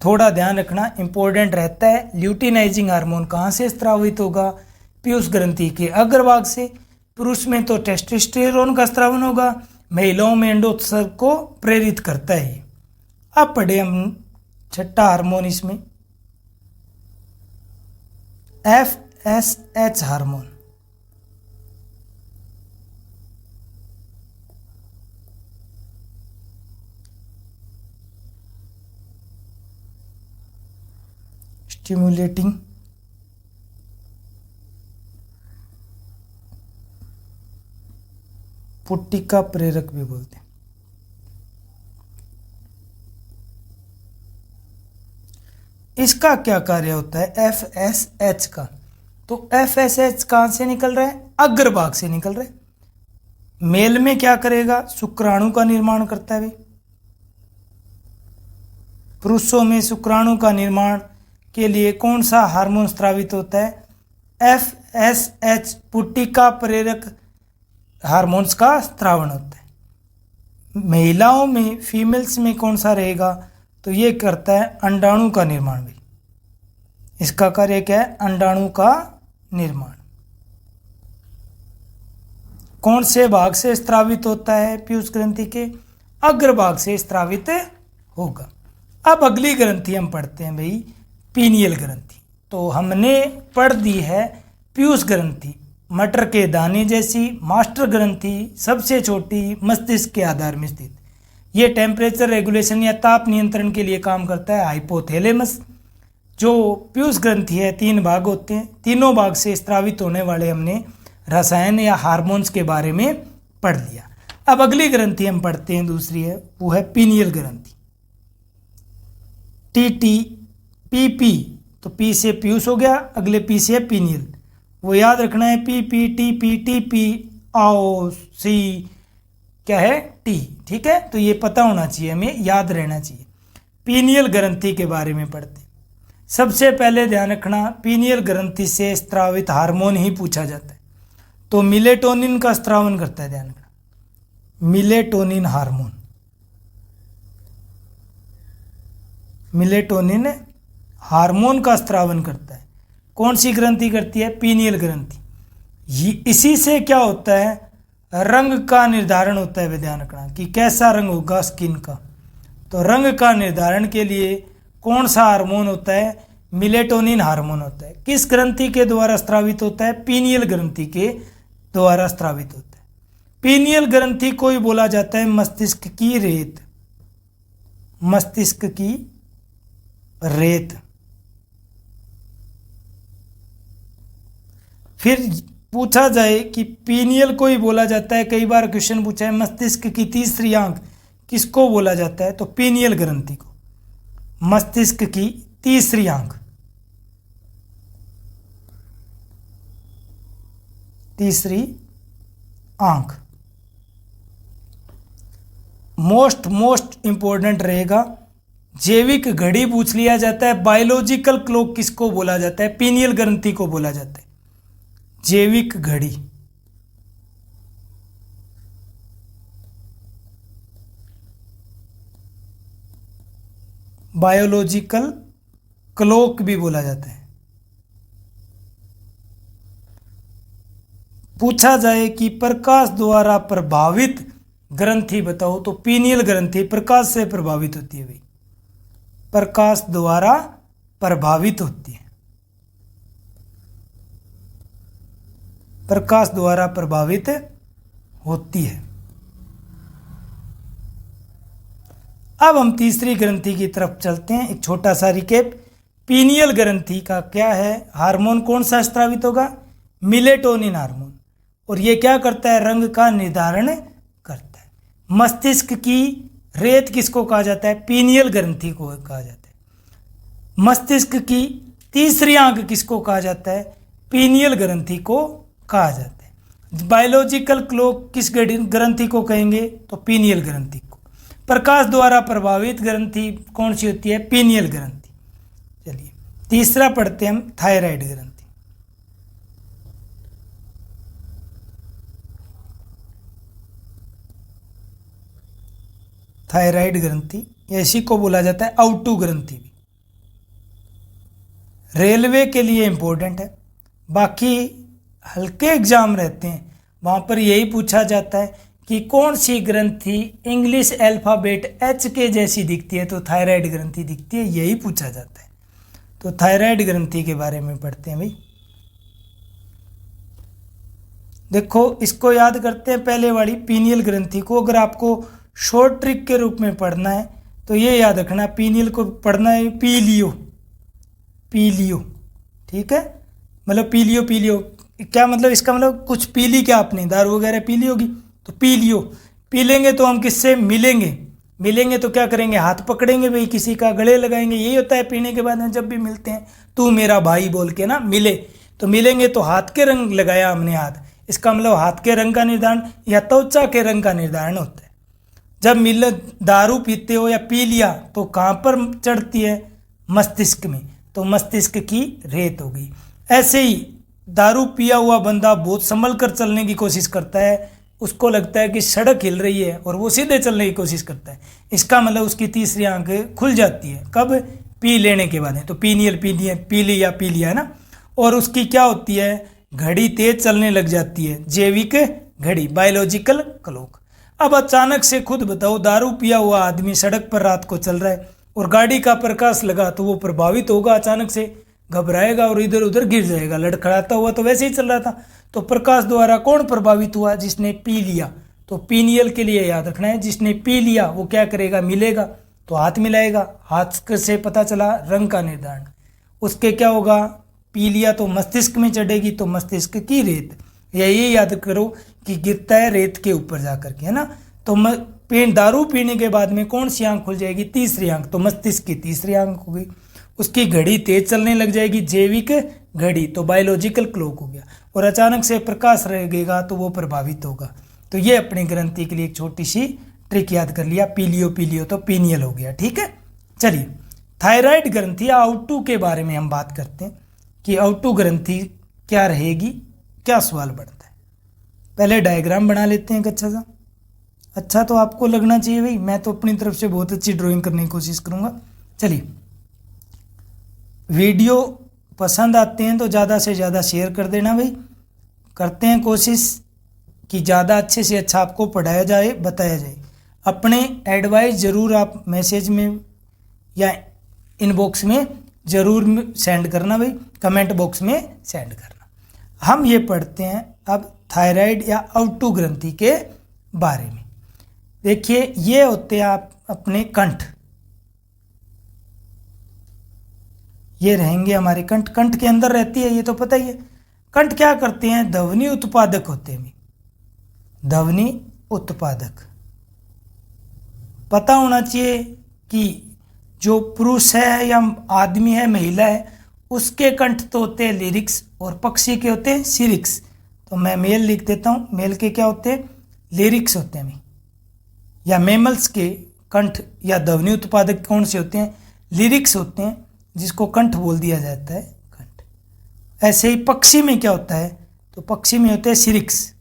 थोड़ा ध्यान रखना, इंपॉर्टेंट रहता है। ल्यूटिनाइजिंग हार्मोन कहाँ से स्त्रावित होगा? पीयूष ग्रंथि के अग्रभाग से। पुरुष में तो टेस्टोस्टेरोन का स्त्रावन होगा, महिलाओं में अंडोत्सर्ग को प्रेरित करता है। अब पढ़े हम छठा हार्मोन, इसमें FSH हार्मोन। स्टिमुलेटिंग पुट्टिका प्रेरक भी बोलते हैं। इसका क्या कार्य होता है? FSH का। तो FSH कहां से निकल रहा है? अग्रभाग से निकल रहा है। मेल में क्या करेगा? शुक्राणु का निर्माण करता है भाई। पुरुषों में शुक्राणु का निर्माण के लिए कौन सा हार्मोन स्रावित होता है? FSH, पुट्टिका प्रेरक हार्मोन्स का स्त्रावन होता है। महिलाओं में, फीमेल्स में कौन सा रहेगा? तो ये करता है अंडाणु का निर्माण भी। इसका कार्य क्या है? अंडाणु का निर्माण। कौन से भाग से स्त्रावित होता है? पीयूष ग्रंथि के अग्रभाग से स्त्रावित होगा। अब अगली ग्रंथि हम पढ़ते हैं भाई, पीनियल ग्रंथि। तो हमने पढ़ दी है पीयूष ग्रंथि, मटर के दाने जैसी। मास्टर ग्रंथि सबसे छोटी, मस्तिष्क के आधार में स्थित। ये टेम्परेचर रेगुलेशन या ताप नियंत्रण के लिए काम करता है। हाइपोथैलेमस। जो पीयूष ग्रंथि है, 3 भाग होते हैं। तीनों भाग से स्त्रावित होने वाले हमने रसायन या हार्मोन्स के बारे में पढ़ लिया। अब अगली ग्रंथि हम पढ़ते हैं, दूसरी है, वो है पीनियल ग्रंथि। टी टी पी पी, तो पी से पीयूष हो गया, अगले पी से है पीनियल, वो याद रखना है। पी पी टी पी आओ सी क्या है टी, ठीक है। तो ये पता होना चाहिए, हमें याद रहना चाहिए। पीनियल ग्रंथि के बारे में पढ़ते हैं। सबसे पहले ध्यान रखना, पीनियल ग्रंथि से स्रावित हार्मोन ही पूछा जाता है। तो मिलेटोनिन का स्रावन करता है, ध्यान रखना, मिलेटोनिन हार्मोन, मिलेटोनिन हार्मोन का स्रावन करता है। कौन सी ग्रंथि करती है? पीनियल ग्रंथि। इसी से क्या होता है? रंग का निर्धारण होता है। ध्यान रखना कि कैसा रंग होगा स्किन का। तो रंग का निर्धारण के लिए कौन सा हार्मोन होता है? मिलेटोनिन हार्मोन होता है। किस ग्रंथि के द्वारा स्रावित होता है? पीनियल ग्रंथि के द्वारा स्रावित होता है। पीनियल ग्रंथि को ही बोला जाता है मस्तिष्क की रेत, मस्तिष्क की रेत। फिर पूछा जाए कि पीनियल को ही बोला जाता है, कई बार क्वेश्चन पूछा है मस्तिष्क की तीसरी आंख किसको बोला जाता है? तो पीनियल ग्रंथि को, मस्तिष्क की तीसरी आंख, तीसरी आंख। मोस्ट इंपॉर्टेंट रहेगा, जैविक घड़ी पूछ लिया जाता है। बायोलॉजिकल क्लॉक किसको बोला जाता है? पीनियल ग्रंथि को बोला जाता है जैविक घड़ी। बायोलॉजिकल क्लॉक भी बोला जाता है। पूछा जाए कि प्रकाश द्वारा प्रभावित ग्रंथि बताओ, तो पीनियल ग्रंथि प्रकाश से प्रभावित होती है भाई, प्रकाश द्वारा प्रभावित होती है, प्रकाश द्वारा प्रभावित होती है। अब हम तीसरी ग्रंथि की तरफ चलते हैं। एक छोटा सा रिकेप, पीनियल ग्रंथि का क्या है? हार्मोन कौन सा स्रावित होगा? Melatonin hormone. और ये क्या करता है? रंग का निर्धारण करता है। मस्तिष्क की रेत किसको कहा जाता है? पीनियल ग्रंथि को कहा जाता है। मस्तिष्क की तीसरी आंख किसको कहा जाता है? पीनियल ग्रंथि को कहा जाता है। बायोलॉजिकल क्लॉक किस ग्रंथि को कहेंगे? तो पीनियल ग्रंथि को। प्रकाश द्वारा प्रभावित ग्रंथि कौन सी होती है? पीनियल ग्रंथि। चलिए तीसरा पढ़ते हैं हम, थायराइड ग्रंथि। थायराइड ग्रंथि, इसी को बोला जाता है आउटू ग्रंथि भी। रेलवे के लिए इंपॉर्टेंट है, बाकी हल्के एग्जाम रहते हैं वहाँ पर यही पूछा जाता है कि कौन सी ग्रंथि इंग्लिश अल्फ़ाबेट एच के जैसी दिखती है, तो थायराइड ग्रंथि दिखती है, यही पूछा जाता है। तो थायराइड ग्रंथि के बारे में पढ़ते हैं भाई। देखो इसको याद करते हैं, पहले वाली पीनियल ग्रंथि को अगर आपको शॉर्ट ट्रिक के रूप में पढ़ना है तो ये याद रखना, पीनियल को पढ़ना है पीलियो, पीलियो, ठीक है। मतलब पीलियो, पीलियो क्या मतलब? इसका मतलब कुछ पी ली क्या आपने, दारू वगैरह पी ली होगी, तो पी लियो। पी लेंगे तो हम किससे मिलेंगे? मिलेंगे तो क्या करेंगे? हाथ पकड़ेंगे भाई, किसी का गले लगाएंगे। यही होता है पीने के बाद में, जब भी मिलते हैं तू मेरा भाई बोल के ना मिले, तो मिलेंगे तो हाथ के रंग लगाया हमने हाथ, इसका मतलब हाथ के रंग का निर्धारण या त्वचा के रंग का निर्धारण होता है। जब मिल दारू पीते हो या पी लिया तो कहाँ पर चढ़ती है? मस्तिष्क में, तो मस्तिष्क की रेत हो गई। ऐसे ही दारू पिया हुआ बंदा बहुत संभल कर चलने की कोशिश करता है, उसको लगता है कि सड़क हिल रही है और वो सीधे चलने की कोशिश करता है, इसका मतलब उसकी तीसरी आंख खुल जाती है। कब? पी लेने के बाद है, तो पीनियल पी लिया है ना। और उसकी क्या होती है? घड़ी तेज चलने लग जाती है, जैविक घड़ी, बायोलॉजिकल क्लॉक। अब अचानक से खुद बताओ, दारू पिया हुआ आदमी सड़क पर रात को चल रहा है और गाड़ी का प्रकाश लगा तो वो प्रभावित होगा, अचानक से घबराएगा और इधर उधर गिर जाएगा। लड़खड़ाता हुआ तो वैसे ही चल रहा था, तो प्रकाश द्वारा कौन प्रभावित हुआ? जिसने पी लिया। तो पीनियल के लिए याद रखना है, जिसने पी लिया वो क्या करेगा? मिलेगा तो हाथ मिलाएगा, हाथ से पता चला रंग का निर्धारण। उसके क्या होगा? पी लिया तो मस्तिष्क में चढ़ेगी, तो मस्तिष्क की रेत, यही याद करो कि गिरता है रेत के ऊपर जा करके, है ना। तो दारू पीने के बाद में कौन सी आंख खुल जाएगी? तीसरी आंख। तो मस्तिष्क की तीसरी आंख हो गई। उसकी घड़ी तेज चलने लग जाएगी, जैविक घड़ी, तो बायोलॉजिकल क्लॉक हो गया। और अचानक से प्रकाश रहेगा तो वो प्रभावित होगा। तो ये अपनी ग्रंथि के लिए एक छोटी सी ट्रिक याद कर लिया। पीलियो तो पीनियल हो गया, ठीक है। चलिए, थायराइड ग्रंथि या आउटू के बारे में हम बात करते हैं कि आउटू ग्रंथि क्या रहेगी, क्या सवाल बढ़ता है। पहले डायग्राम बना लेते हैं एक अच्छा सा। अच्छा तो आपको लगना चाहिए भाई, मैं तो अपनी तरफ से बहुत अच्छी ड्राइंग करने की कोशिश करूंगा। चलिए, वीडियो पसंद आते हैं तो ज़्यादा से ज़्यादा शेयर कर देना भाई। करते हैं कोशिश कि ज़्यादा अच्छे से अच्छा आपको पढ़ाया जाए, बताया जाए। अपने एडवाइस ज़रूर आप मैसेज में या इनबॉक्स में ज़रूर सेंड करना भाई, कमेंट बॉक्स में सेंड करना। हम ये पढ़ते हैं अब थायराइड या आउटू ग्रंथि के बारे में। देखिए, ये होते हैं आप अपने कंठ, ये रहेंगे हमारे कंठ। कंठ के अंदर रहती है, ये तो पता ही है। कंठ क्या करते हैं? ध्वनि उत्पादक होते हैं। ध्वनि उत्पादक पता होना चाहिए कि जो पुरुष है या आदमी है, महिला है, उसके कंठ तो होते हैं लिरिक्स और पक्षी के होते हैं सिरिक्स। तो मैं मेल लिख देता हूँ। मेल के क्या होते हैं? लिरिक्स होते हैं। या मेमल्स के कंठ या ध्वनि उत्पादक कौन से होते हैं? लिरिक्स होते हैं, जिसको कंठ बोल दिया जाता है, कंठ। ऐसे ही पक्षी में क्या होता है? तो पक्षी में होते हैं सिरिक्स।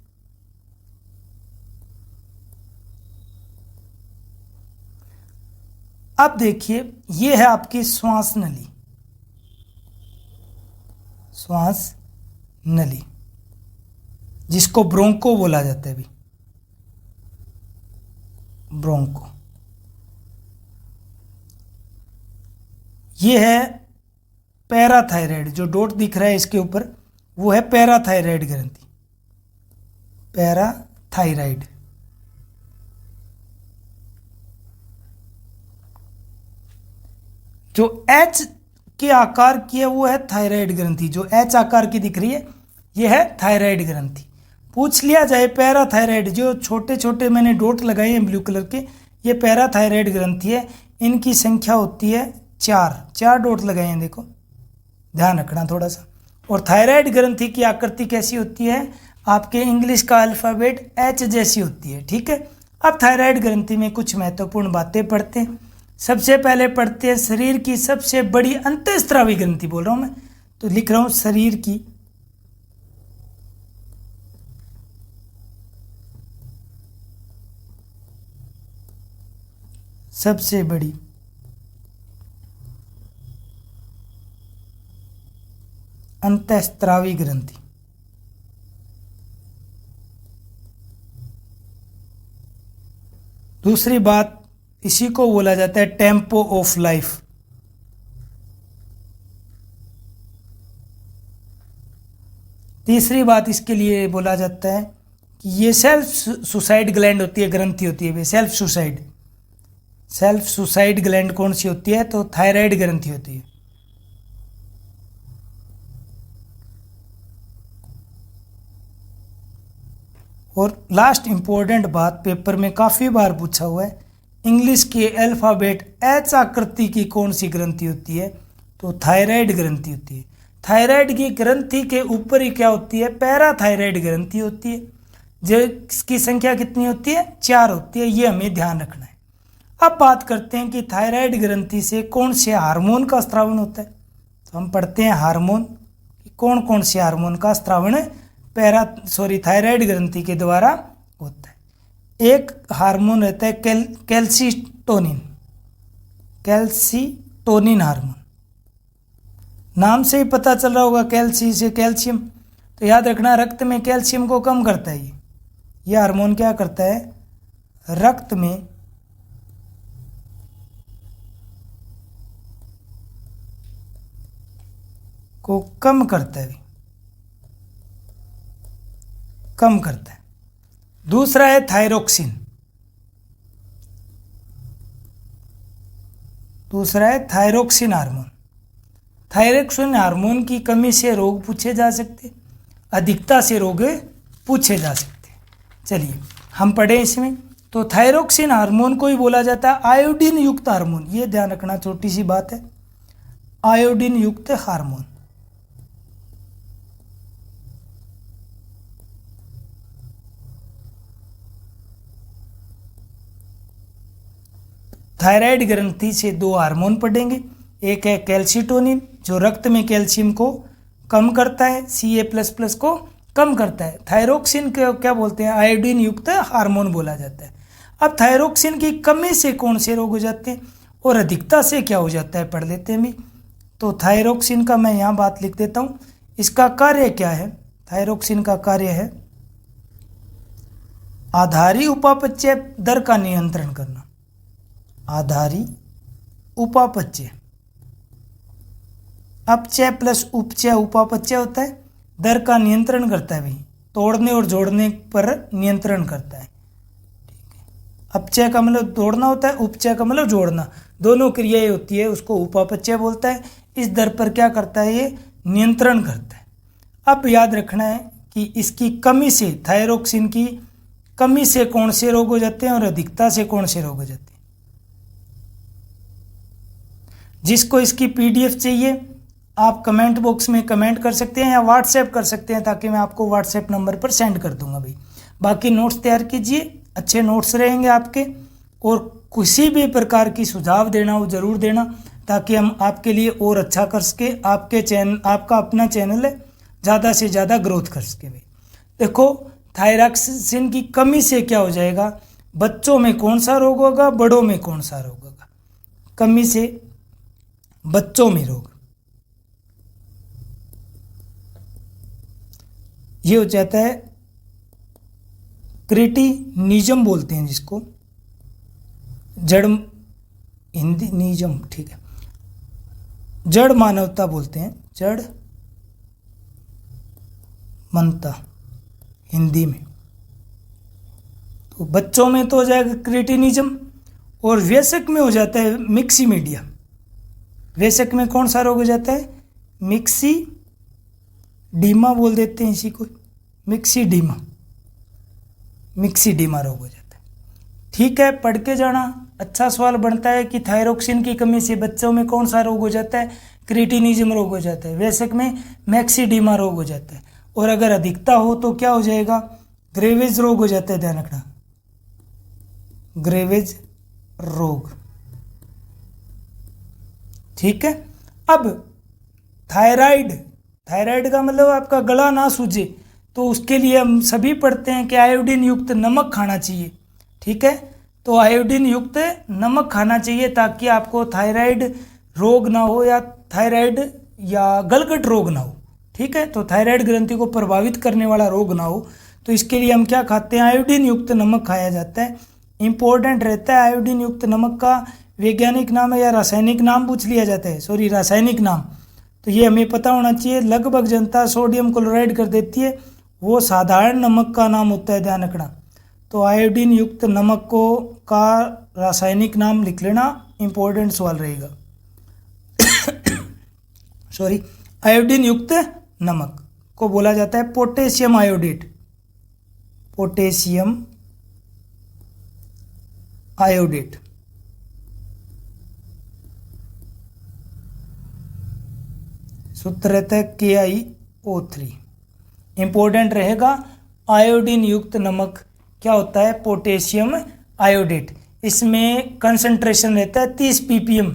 अब देखिए, ये है आपकी श्वास नली। श्वास नली, जिसको ब्रोंको बोला जाता है भी, ब्रोंको। ये है पैराथायराइड, जो डॉट दिख रहा है इसके ऊपर, वो है पैराथायराइड ग्रंथि। पैराथायराइड। जो एच के आकार की है वो है थायराइड ग्रंथि। जो एच आकार की दिख रही है ये है थायराइड ग्रंथि। पूछ लिया जाए पैराथायराइड, जो छोटे छोटे मैंने डॉट लगाए हैं ब्लू कलर के, ये पैराथायराइड ग्रंथि है। इनकी संख्या होती है 4 डॉट लगाए हैं, देखो, ध्यान रखना थोड़ा सा। और थायराइड ग्रंथि की आकृति कैसी होती है? आपके इंग्लिश का अल्फ़ाबेट एच जैसी होती है, ठीक है। अब थायराइड ग्रंथि में कुछ महत्वपूर्ण बातें पढ़ते हैं। सबसे पहले पढ़ते हैं शरीर की सबसे बड़ी अंतःस्रावी ग्रंथि। बोल रहा हूं मैं तो लिख रहा हूं शरीर की सबसे बड़ी अंतःस्रावी ग्रंथि। दूसरी बात, इसी को बोला जाता है टेम्पो ऑफ लाइफ। तीसरी बात इसके लिए बोला जाता है कि ये सेल्फ सुसाइड ग्लैंड होती है, ग्रंथि होती है। सेल्फ सुसाइड ग्लैंड कौन सी होती है? तो थायराइड ग्रंथि होती है। और लास्ट इंपॉर्टेंट बात, पेपर में काफ़ी बार पूछा हुआ है, इंग्लिश के अल्फ़ाबेट एच आकृति की कौन सी ग्रंथि होती है? तो थायराइड ग्रंथि होती है। थायराइड की ग्रंथि के ऊपर ही क्या होती है? पैराथायराइड ग्रंथि होती है, जिसकी संख्या कितनी होती है? 4 होती है। ये हमें ध्यान रखना है। अब बात करते हैं कि थायराइड ग्रंथि से कौन से हार्मोन का स्रावन होता है। तो हम पढ़ते हैं हार्मोन, कौन कौन से हार्मोन का स्रावन थायराइड ग्रंथि के द्वारा होता है। एक हार्मोन रहता है कैल्सीटोनिन हार्मोन। नाम से ही पता चल रहा होगा, कैल्सी से कैल्शियम। तो याद रखना, रक्त में कैल्शियम को कम करता है ये हार्मोन। क्या करता है? रक्त में को कम करता है। दूसरा है थायरोक्सिन। हार्मोन। थायरोक्सिन हार्मोन की कमी से रोग पूछे जा सकते, अधिकता से रोग पूछे जा सकते हैं। चलिए हम पढ़ें इसमें। तो थायरोक्सिन हार्मोन को ही बोला जाता है आयोडीन युक्त हार्मोन, ये ध्यान रखना, छोटी सी बात है, आयोडीन युक्त हार्मोन। थायराइड ग्रंथि से दो हार्मोन पढ़ेंगे, एक है कैल्सिटोनिन जो रक्त में कैल्शियम को कम करता है, Ca++ को कम करता है। थायरोक्सिन को क्या बोलते हैं, आयोडीन युक्त हार्मोन बोला जाता है। अब थायरोक्सिन की कमी से कौन से रोग हो जाते हैं और अधिकता से क्या हो जाता है, पढ़ लेते हैं भी। तो थायरोक्सिन का मैं यहाँ बात लिख देता हूँ, इसका कार्य क्या है। थायरोक्सिन का कार्य है आधारी उपापचय दर का नियंत्रण करना। आधारी उपापचय, अपचय प्लस उपचय, उपापचय होता है, दर का नियंत्रण करता है भाई, तोड़ने और जोड़ने पर नियंत्रण करता है। ठीक है, अपचय का मतलब तोड़ना होता है, उपचय का मतलब जोड़ना, दोनों क्रियाएं होती है, उसको उपापचय बोलता है। इस दर पर क्या करता है, ये नियंत्रण करता है। अब याद रखना है कि इसकी कमी से, थायरोक्सिन की कमी से कौन से रोग हो जाते हैं और अधिकता से कौन से रोग हो जाते हैं। जिसको इसकी PDF चाहिए आप कमेंट बॉक्स में कमेंट कर सकते हैं या व्हाट्सएप कर सकते हैं, ताकि मैं आपको व्हाट्सएप नंबर पर सेंड कर दूंगा भाई। बाकी नोट्स तैयार कीजिए, अच्छे नोट्स रहेंगे आपके, और किसी भी प्रकार की सुझाव देना हो ज़रूर देना, ताकि हम आपके लिए और अच्छा कर सके। आपके चैनल, आपका अपना चैनल है, ज़्यादा से ज़्यादा ग्रोथ कर सके भाई। देखो थायरॉक्सिन की कमी से क्या हो जाएगा, बच्चों में कौन सा रोग होगा, बड़ों में कौन सा रोग होगा। कमी से बच्चों में रोग ये हो जाता है, क्रिटिनिज्म बोलते हैं जिसको, जड़ हिंदी निजम, ठीक है, जड़ मानवता बोलते हैं, जड़ मनता हिंदी में। तो बच्चों में तो हो जाएगा क्रिटिनिज्म, और वयस्क में हो जाता है मिक्सीमीडिया। वयस्क में कौन सा रोग हो जाता है, मिक्सीडीमा बोल देते हैं इसी को, मिक्सीडीमा, मिक्सीडीमा रोग हो जाता है। ठीक है, पढ़ के जाना। अच्छा सवाल बनता है कि थायरोक्सिन की कमी से बच्चों में कौन सा रोग हो जाता है, क्रिटिनिज्म रोग हो जाता है, वयस्क में मैक्सीडीमा रोग हो जाता है, और अगर अधिकता हो तो क्या हो जाएगा, ग्रेवेज रोग हो जाता है। ध्यान रखना, ग्रेवेज रोग। ठीक है, अब थायराइड, थायराइड का मतलब आपका गला ना सूजे, तो उसके लिए हम सभी पढ़ते हैं कि आयोडीन युक्त नमक खाना चाहिए। ठीक है, तो आयोडीन युक्त नमक खाना चाहिए ताकि आपको थायराइड रोग ना हो, या थायराइड या गलगट रोग ना हो। ठीक है, तो थायराइड ग्रंथि को प्रभावित करने वाला रोग ना हो, तो इसके लिए हम क्या खाते हैं, आयोडीन युक्त नमक खाया जाता है। इंपॉर्टेंट रहता है, आयोडीन युक्त नमक का वैज्ञानिक नाम है या रासायनिक नाम पूछ लिया जाता है, सॉरी रासायनिक नाम, तो ये हमें पता होना चाहिए। लगभग जनता सोडियम क्लोराइड कर देती है, वो साधारण नमक का नाम होता है, ध्यान रखना। तो आयोडीन युक्त नमक को का रासायनिक नाम लिख लेना, इंपॉर्टेंट सवाल रहेगा। सॉरी, आयोडीन युक्त नमक को बोला जाता है पोटेशियम आयोडेट, पोटेशियम आयोडेट। सूत्र रहता है KiO3। इंपॉर्टेंट रहेगा, आयोडीन युक्त नमक क्या होता है, पोटेशियम आयोडेट। इसमें कंसंट्रेशन रहता है 30 ppm,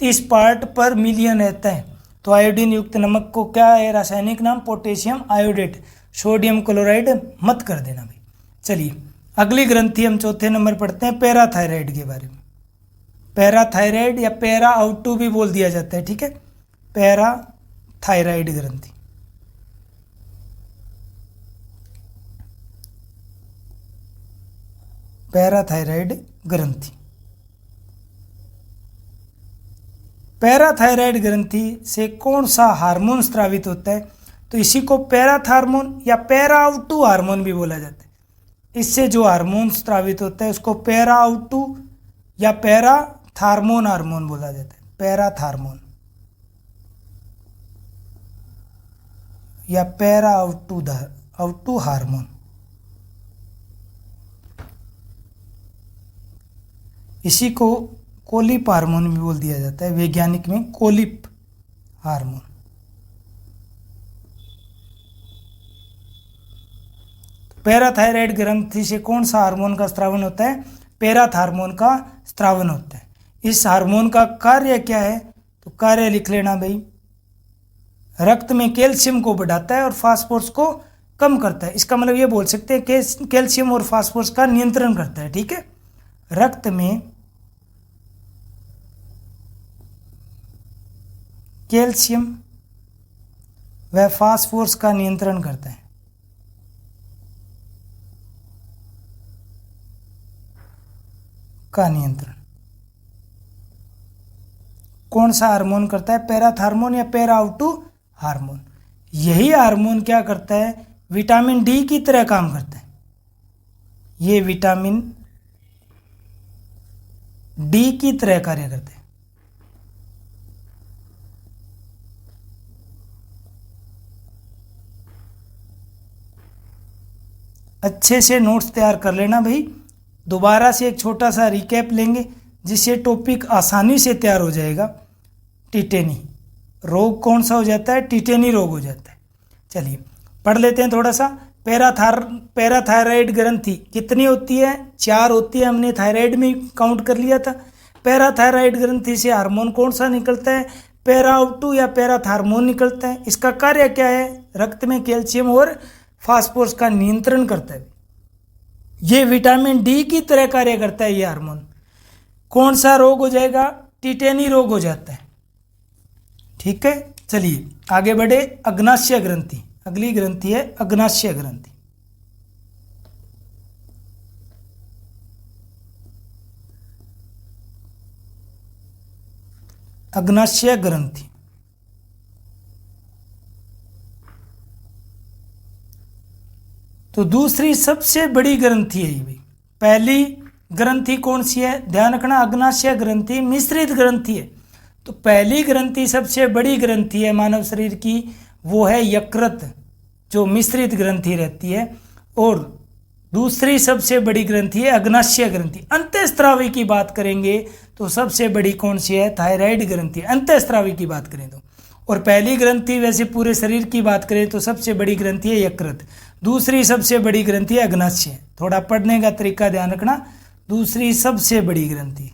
30 पार्ट पर मिलियन रहता है। तो आयोडीन युक्त नमक को क्या है, रासायनिक नाम पोटेशियम आयोडेट, सोडियम क्लोराइड मत कर देना भाई। चलिए अगली ग्रंथि हम चौथे नंबर पढ़ते हैं, पैराथायराइड के बारे में। पैराथायराइड या पैरा आउटू भी बोल दिया जाता है। ठीक है, पैराथायराइड ग्रंथि। पैराथायराइड ग्रंथि, पैराथायराइड ग्रंथि से कौन सा हार्मोन स्रावित होता है, तो इसी को पैराथार्मोन या पैराआउटू हार्मोन भी बोला जाता है। इससे जो हार्मोन स्रावित होता है उसको पैराआउटू या पैराथार्मोन हार्मोन बोला जाता है, पैराथार्मोन या पैराआउटू हार्मोन। इसी को कोलिप हार्मोन भी बोल दिया जाता है, वैज्ञानिक में कोलिप हार्मोन। पैराथायराइड ग्रंथि से कौन सा हार्मोन का स्रावन होता है? पैराथार्मोन का स्रावन होता है। इस हार्मोन का कार्य क्या है? तो कार्य लिख लेना भाई, रक्त में कैल्शियम को बढ़ाता है और फास्फोरस को कम करता है। इसका मतलब ये बोल सकते हैं कि कैल्शियम और फास्फोरस का नियंत्रण करता है। ठीक है, रक्त में कैल्शियम व फास्फोरस का नियंत्रण करता है। का नियंत्रण कौन सा हार्मोन करता है? पैराथार्मोन या पैराआउटू हार्मोन। यही हार्मोन क्या करता है? विटामिन डी की तरह काम करता है। ये विटामिन डी की तरह कार्य करता है। अच्छे से नोट्स तैयार कर लेना भाई। दोबारा से एक छोटा सा रिकैप लेंगे जिससे टॉपिक आसानी से तैयार हो जाएगा। टिटेनी रोग कौन सा हो जाता है? टिटेनी रोग हो जाता है। चलिए पढ़ लेते हैं थोड़ा सा। पैराथायराइड ग्रंथि कितनी होती है? 4 होती है, हमने थायराइड में काउंट कर लिया था। पैराथायराइड ग्रंथि से हार्मोन कौन सा निकलता है? पैराआउटू या पैराथार्मोन निकलता है। इसका कार्य क्या है? रक्त में कैल्शियम और फास्फोरस का नियंत्रण करता है। ये विटामिन डी की तरह कार्य करता है। ये हार्मोन कौन सा रोग हो जाएगा? टिटेनी रोग हो जाता है। ठीक है, चलिए आगे बढ़े। अग्नाशय ग्रंथि, अगली ग्रंथि है अग्नाशय ग्रंथि। अग्नाशय ग्रंथि तो दूसरी सबसे बड़ी ग्रंथि है ये भाई। पहली ग्रंथि कौन सी है? ध्यान रखना, अग्नाशय ग्रंथि मिश्रित ग्रंथि है। तो पहली ग्रंथि सबसे बड़ी ग्रंथि है मानव शरीर की, वो है यकृत, जो मिश्रित ग्रंथि रहती है। और दूसरी सबसे बड़ी ग्रंथि है अग्नाशय ग्रंथि। अंतःस्रावी की बात करेंगे तो सबसे बड़ी कौन सी है? थायराइड ग्रंथि, अंतःस्रावी की बात करें तो। और पहली ग्रंथि वैसे पूरे शरीर की बात करें तो सबसे बड़ी ग्रंथि है यकृत, दूसरी सबसे बड़ी ग्रंथि है अग्नाशय। थोड़ा पढ़ने का तरीका ध्यान रखना। दूसरी सबसे बड़ी ग्रंथि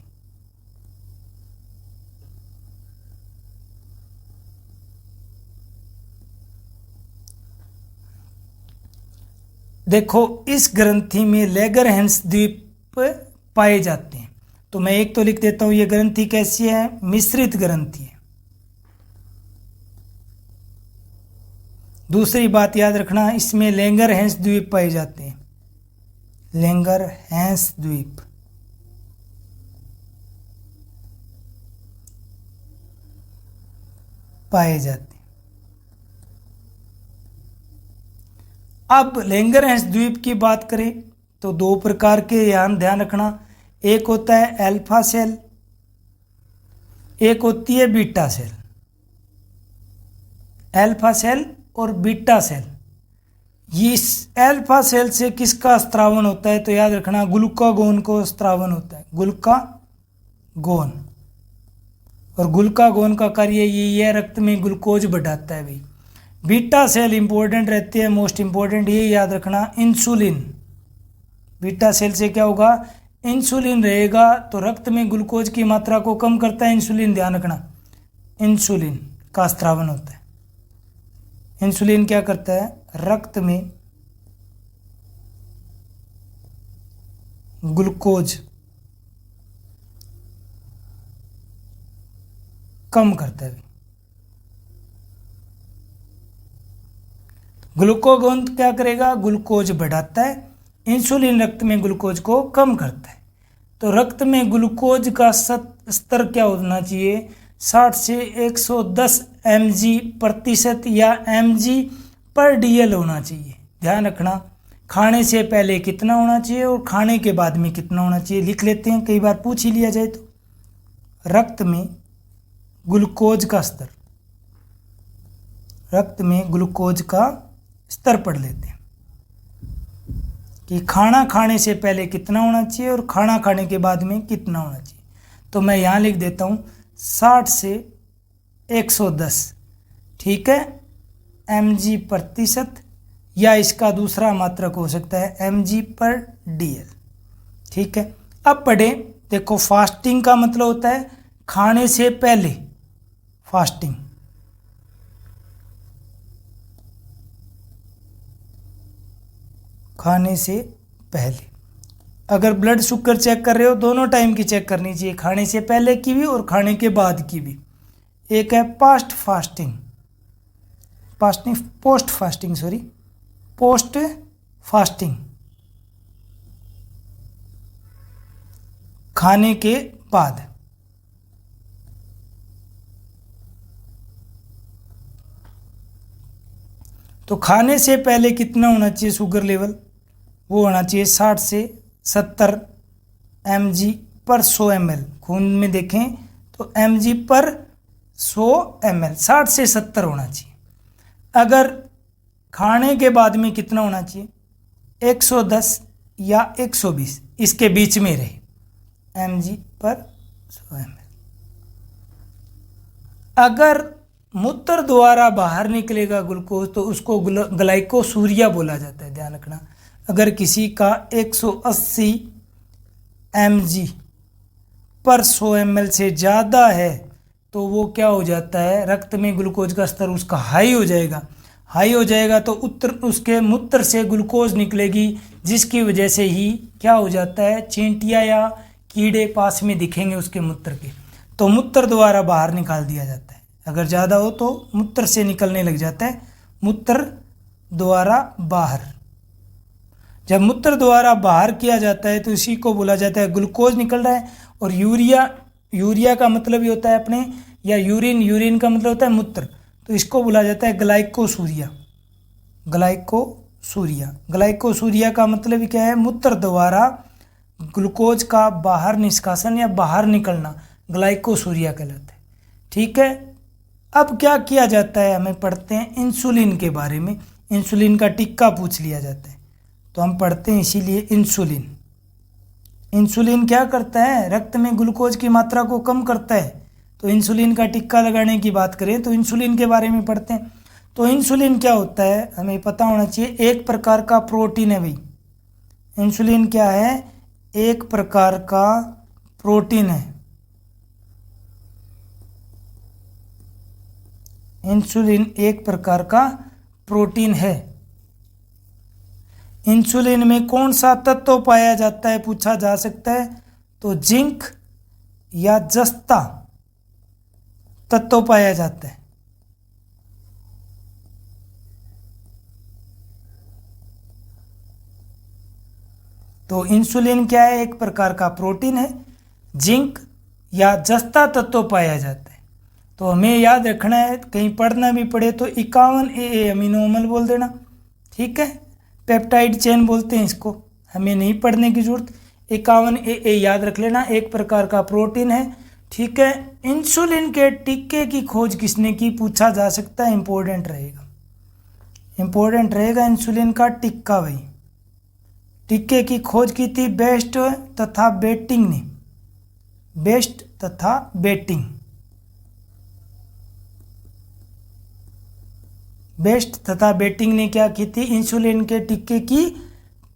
देखो, इस ग्रंथि में लैंगरहैंस द्वीप पाए जाते हैं। तो मैं एक तो लिख देता हूं, ये ग्रंथि कैसी है? मिश्रित ग्रंथि है। दूसरी बात याद रखना, इसमें लैंगरहैंस द्वीप पाए जाते हैं। लैंगरहैंस द्वीप पाए जाते हैं। अब लैंगरहैंस द्वीप की बात करें तो 2 प्रकार के ध्यान रखना। एक होता है अल्फा सेल, एक होती है बीटा सेल। अल्फा सेल और बीटा सेल। इस अल्फा सेल से किसका स्त्रावन होता है? तो याद रखना, ग्लूकागोन को स्त्रावन होता है, ग्लूकागोन। और ग्लूकागोन का कार्य यही है, रक्त में ग्लूकोज बढ़ाता है भाई। बीटा सेल इंपॉर्टेंट रहते हैं, मोस्ट इंपॉर्टेंट ये याद रखना, इंसुलिन। बीटा सेल से क्या होगा? इंसुलिन रहेगा तो रक्त में ग्लूकोज की मात्रा को कम करता है इंसुलिन, ध्यान रखना। इंसुलिन का स्त्रावन होता है। इंसुलिन क्या करता है? रक्त में ग्लूकोज कम करता है। ग्लूकागोन क्या करेगा? ग्लूकोज बढ़ाता है। इंसुलिन रक्त में ग्लूकोज को कम करता है। तो रक्त में ग्लूकोज का स्तर क्या होना चाहिए? 60 से 110 mg% या mg/dl होना चाहिए। ध्यान रखना, खाने से पहले कितना होना चाहिए और खाने के बाद में कितना होना चाहिए। लिख लेते हैं, कई बार पूछ ही लिया जाए तो। रक्त में ग्लूकोज का स्तर, रक्त में ग्लूकोज का स्तर पढ़ लेते हैं। कि खाना खाने से पहले कितना होना चाहिए और खाना खाने के बाद में कितना होना चाहिए। तो मैं यहाँ लिख देता हूँ 60 से 110, ठीक है, mg प्रतिशत, या इसका दूसरा मात्रक हो सकता है mg/dl, ठीक है। अब पढ़ें, देखो फास्टिंग का मतलब होता है खाने से पहले फास्टिंग, खाने से पहले। अगर ब्लड शुगर चेक कर रहे हो, दोनों टाइम की चेक करनी चाहिए, खाने से पहले की भी और खाने के बाद की भी। एक है पोस्ट फास्टिंग, पोस्ट फास्टिंग, खाने के बाद। तो खाने से पहले कितना होना चाहिए शुगर लेवल, वो होना चाहिए 60 से 70 mg/100 ml। खून में देखें तो mg/100 ml 60 से 70 होना चाहिए। अगर खाने के बाद में कितना होना चाहिए, 110 या 120, इसके बीच में रहे mg/100 ml। अगर मूत्र द्वारा बाहर निकलेगा ग्लूकोज तो उसको ग्लाइकोसूरिया बोला जाता है, ध्यान रखना। अगर किसी का 180 mg/100 ml से ज़्यादा है तो वो क्या हो जाता है, रक्त में ग्लूकोज का स्तर उसका हाई हो जाएगा तो उसके मूत्र से ग्लूकोज निकलेगी, जिसकी वजह से ही क्या हो जाता है, चींटियाँ या कीड़े पास में दिखेंगे उसके मूत्र के, तो मूत्र द्वारा बाहर निकाल दिया जाता है। अगर ज़्यादा हो तो मूत्र से निकलने लग जाता है, मूत्र द्वारा बाहर। जब मूत्र द्वारा बाहर किया जाता है तो इसी को बोला जाता है ग्लूकोज निकल रहा है। और यूरिया का मतलब ही होता है अपने, या यूरिन का मतलब होता है मूत्र, तो इसको बोला जाता है ग्लाइकोसूरिया का मतलब क्या है, मूत्र द्वारा ग्लूकोज का बाहर निष्कासन या बाहर निकलना ग्लाइकोसूरिया कहलाता है, ठीक है। अब क्या किया जाता है, हमें पढ़ते हैं इंसुलिन के बारे में। इंसुलिन का टिक्का पूछ लिया जाता है तो हम पढ़ते हैं इसीलिए इंसुलिन क्या करता है, रक्त में ग्लूकोज की मात्रा को कम करता है। तो इंसुलिन का टिक्का लगाने की बात करें तो इंसुलिन के बारे में पढ़ते हैं। तो इंसुलिन क्या होता है हमें पता होना चाहिए, एक प्रकार का प्रोटीन है भाई। इंसुलिन क्या है, एक प्रकार का प्रोटीन है। इंसुलिन एक प्रकार का प्रोटीन है। इंसुलिन में कौन सा तत्व पाया जाता है पूछा जा सकता है, तो जिंक या जस्ता तत्व पाया जाता है। तो इंसुलिन क्या है, एक प्रकार का प्रोटीन है, जिंक या जस्ता तत्व पाया जाता है। तो हमें याद रखना है, कहीं पढ़ना भी पड़े तो 51 AA अमीनो अम्ल बोल देना, ठीक है। पेप्टाइड चेन बोलते हैं इसको, हमें नहीं पढ़ने की जरूरत। 51 AA याद रख लेना, एक प्रकार का प्रोटीन है, ठीक है। इंसुलिन के टीके की खोज किसने की पूछा जा सकता है, इंपॉर्टेंट रहेगा इंसुलिन का टिक्का भाई। टिक्के की खोज की थी बेस्ट तथा बेटिंग ने, बेस्ट तथा बेटिंग ने क्या की थी, इंसुलिन के टिक्के की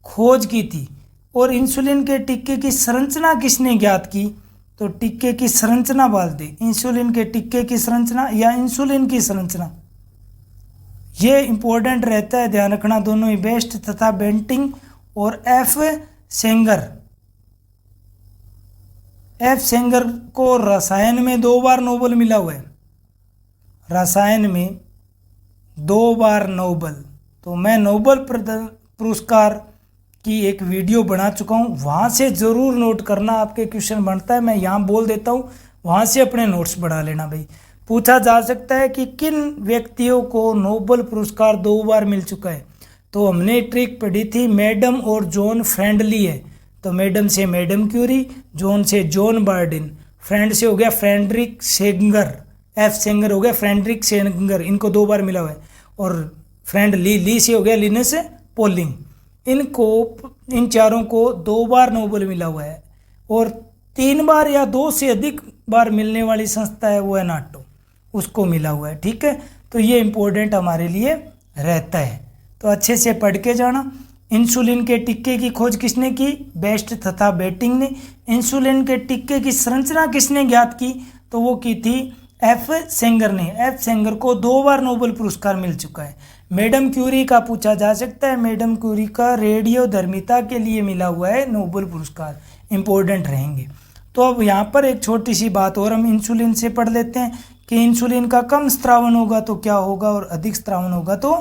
खोज की थी। और इंसुलिन के टिक्के की संरचना किसने ज्ञात की, तो टिक्के की संरचना बोल दे, इंसुलिन के टिक्के की संरचना या इंसुलिन की संरचना, ये इंपॉर्टेंट रहता है, ध्यान रखना। दोनों ही बेस्ट तथा बेटिंग और एफ सेंगर को रसायन में 2 बार नोबेल मिला हुआ है, रसायन में 2 बार नोबेल। तो मैं नोबेल पुरस्कार की एक वीडियो बना चुका हूँ, वहाँ से ज़रूर नोट करना, आपके क्वेश्चन बनता है, मैं यहाँ बोल देता हूँ, वहाँ से अपने नोट्स बढ़ा लेना भाई। पूछा जा सकता है कि किन व्यक्तियों को नोबेल पुरस्कार 2 बार मिल चुका है, तो हमने ट्रिक पढ़ी थी, मैडम और जॉन फ्रेंडली है, तो मैडम से मैडम क्यूरी, जॉन से जॉन बार्डिन, फ्रेंड से हो गया फ्रेडरिक सेंगर, एफ सेंगर हो गया फ्रेडरिक सेंगर, इनको 2 बार मिला हुआ है। और फ्रेंड ली से हो गया लिनस पॉलिंग। इन चारों को 2 बार नोबेल मिला हुआ है, और 3 बार या 2 से अधिक बार मिलने वाली संस्था है वो है नाटो, उसको मिला हुआ है। ठीक है, तो ये इम्पोर्टेंट हमारे लिए रहता है, तो अच्छे से पढ़ के जाना। इंसुलिन के टिक्के की खोज किसने की? बेस्ट तथा बेटिंग ने। इंसुलिन के टिक्के की संरचना किसने ज्ञात की? तो वो की थी एफ सेंगर ने। एफ सेंगर को 2 बार नोबेल पुरस्कार मिल चुका है। मैडम क्यूरी का पूछा जा सकता है, मैडम क्यूरी का रेडियोधर्मिता के लिए मिला हुआ है नोबेल पुरस्कार, इंपॉर्टेंट रहेंगे। तो अब यहाँ पर एक छोटी सी बात और हम इंसुलिन से पढ़ लेते हैं कि इंसुलिन का कम स्त्रावन होगा तो क्या होगा और अधिक स्त्रावन होगा तो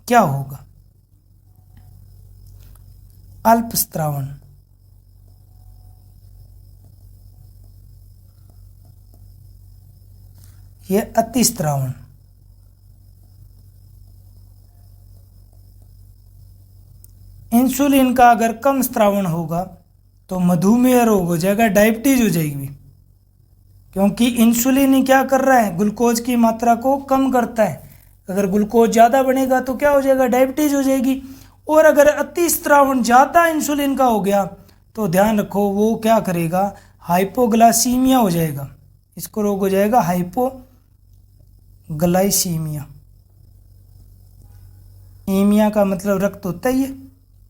क्या होगा। अल्प स्त्रावन, यह अति स्त्रावन। इंसुलिन का अगर कम स्त्रावन होगा तो मधुमेह रोग हो जाएगा, डायबिटीज हो जाएगी, क्योंकि इंसुलिन ही क्या कर रहा है? ग्लूकोज की मात्रा को कम करता है। अगर ग्लूकोज ज़्यादा बनेगा तो क्या हो जाएगा? डायबिटीज हो जाएगी। और अगर अति स्त्रावन ज़्यादा इंसुलिन का हो गया तो ध्यान रखो वो क्या करेगा? हाइपोग्लासीमिया हो जाएगा, इसको रोग हो जाएगा हाइपोग्लाइसीमिया। ईमिया का मतलब रक्त होता ही है,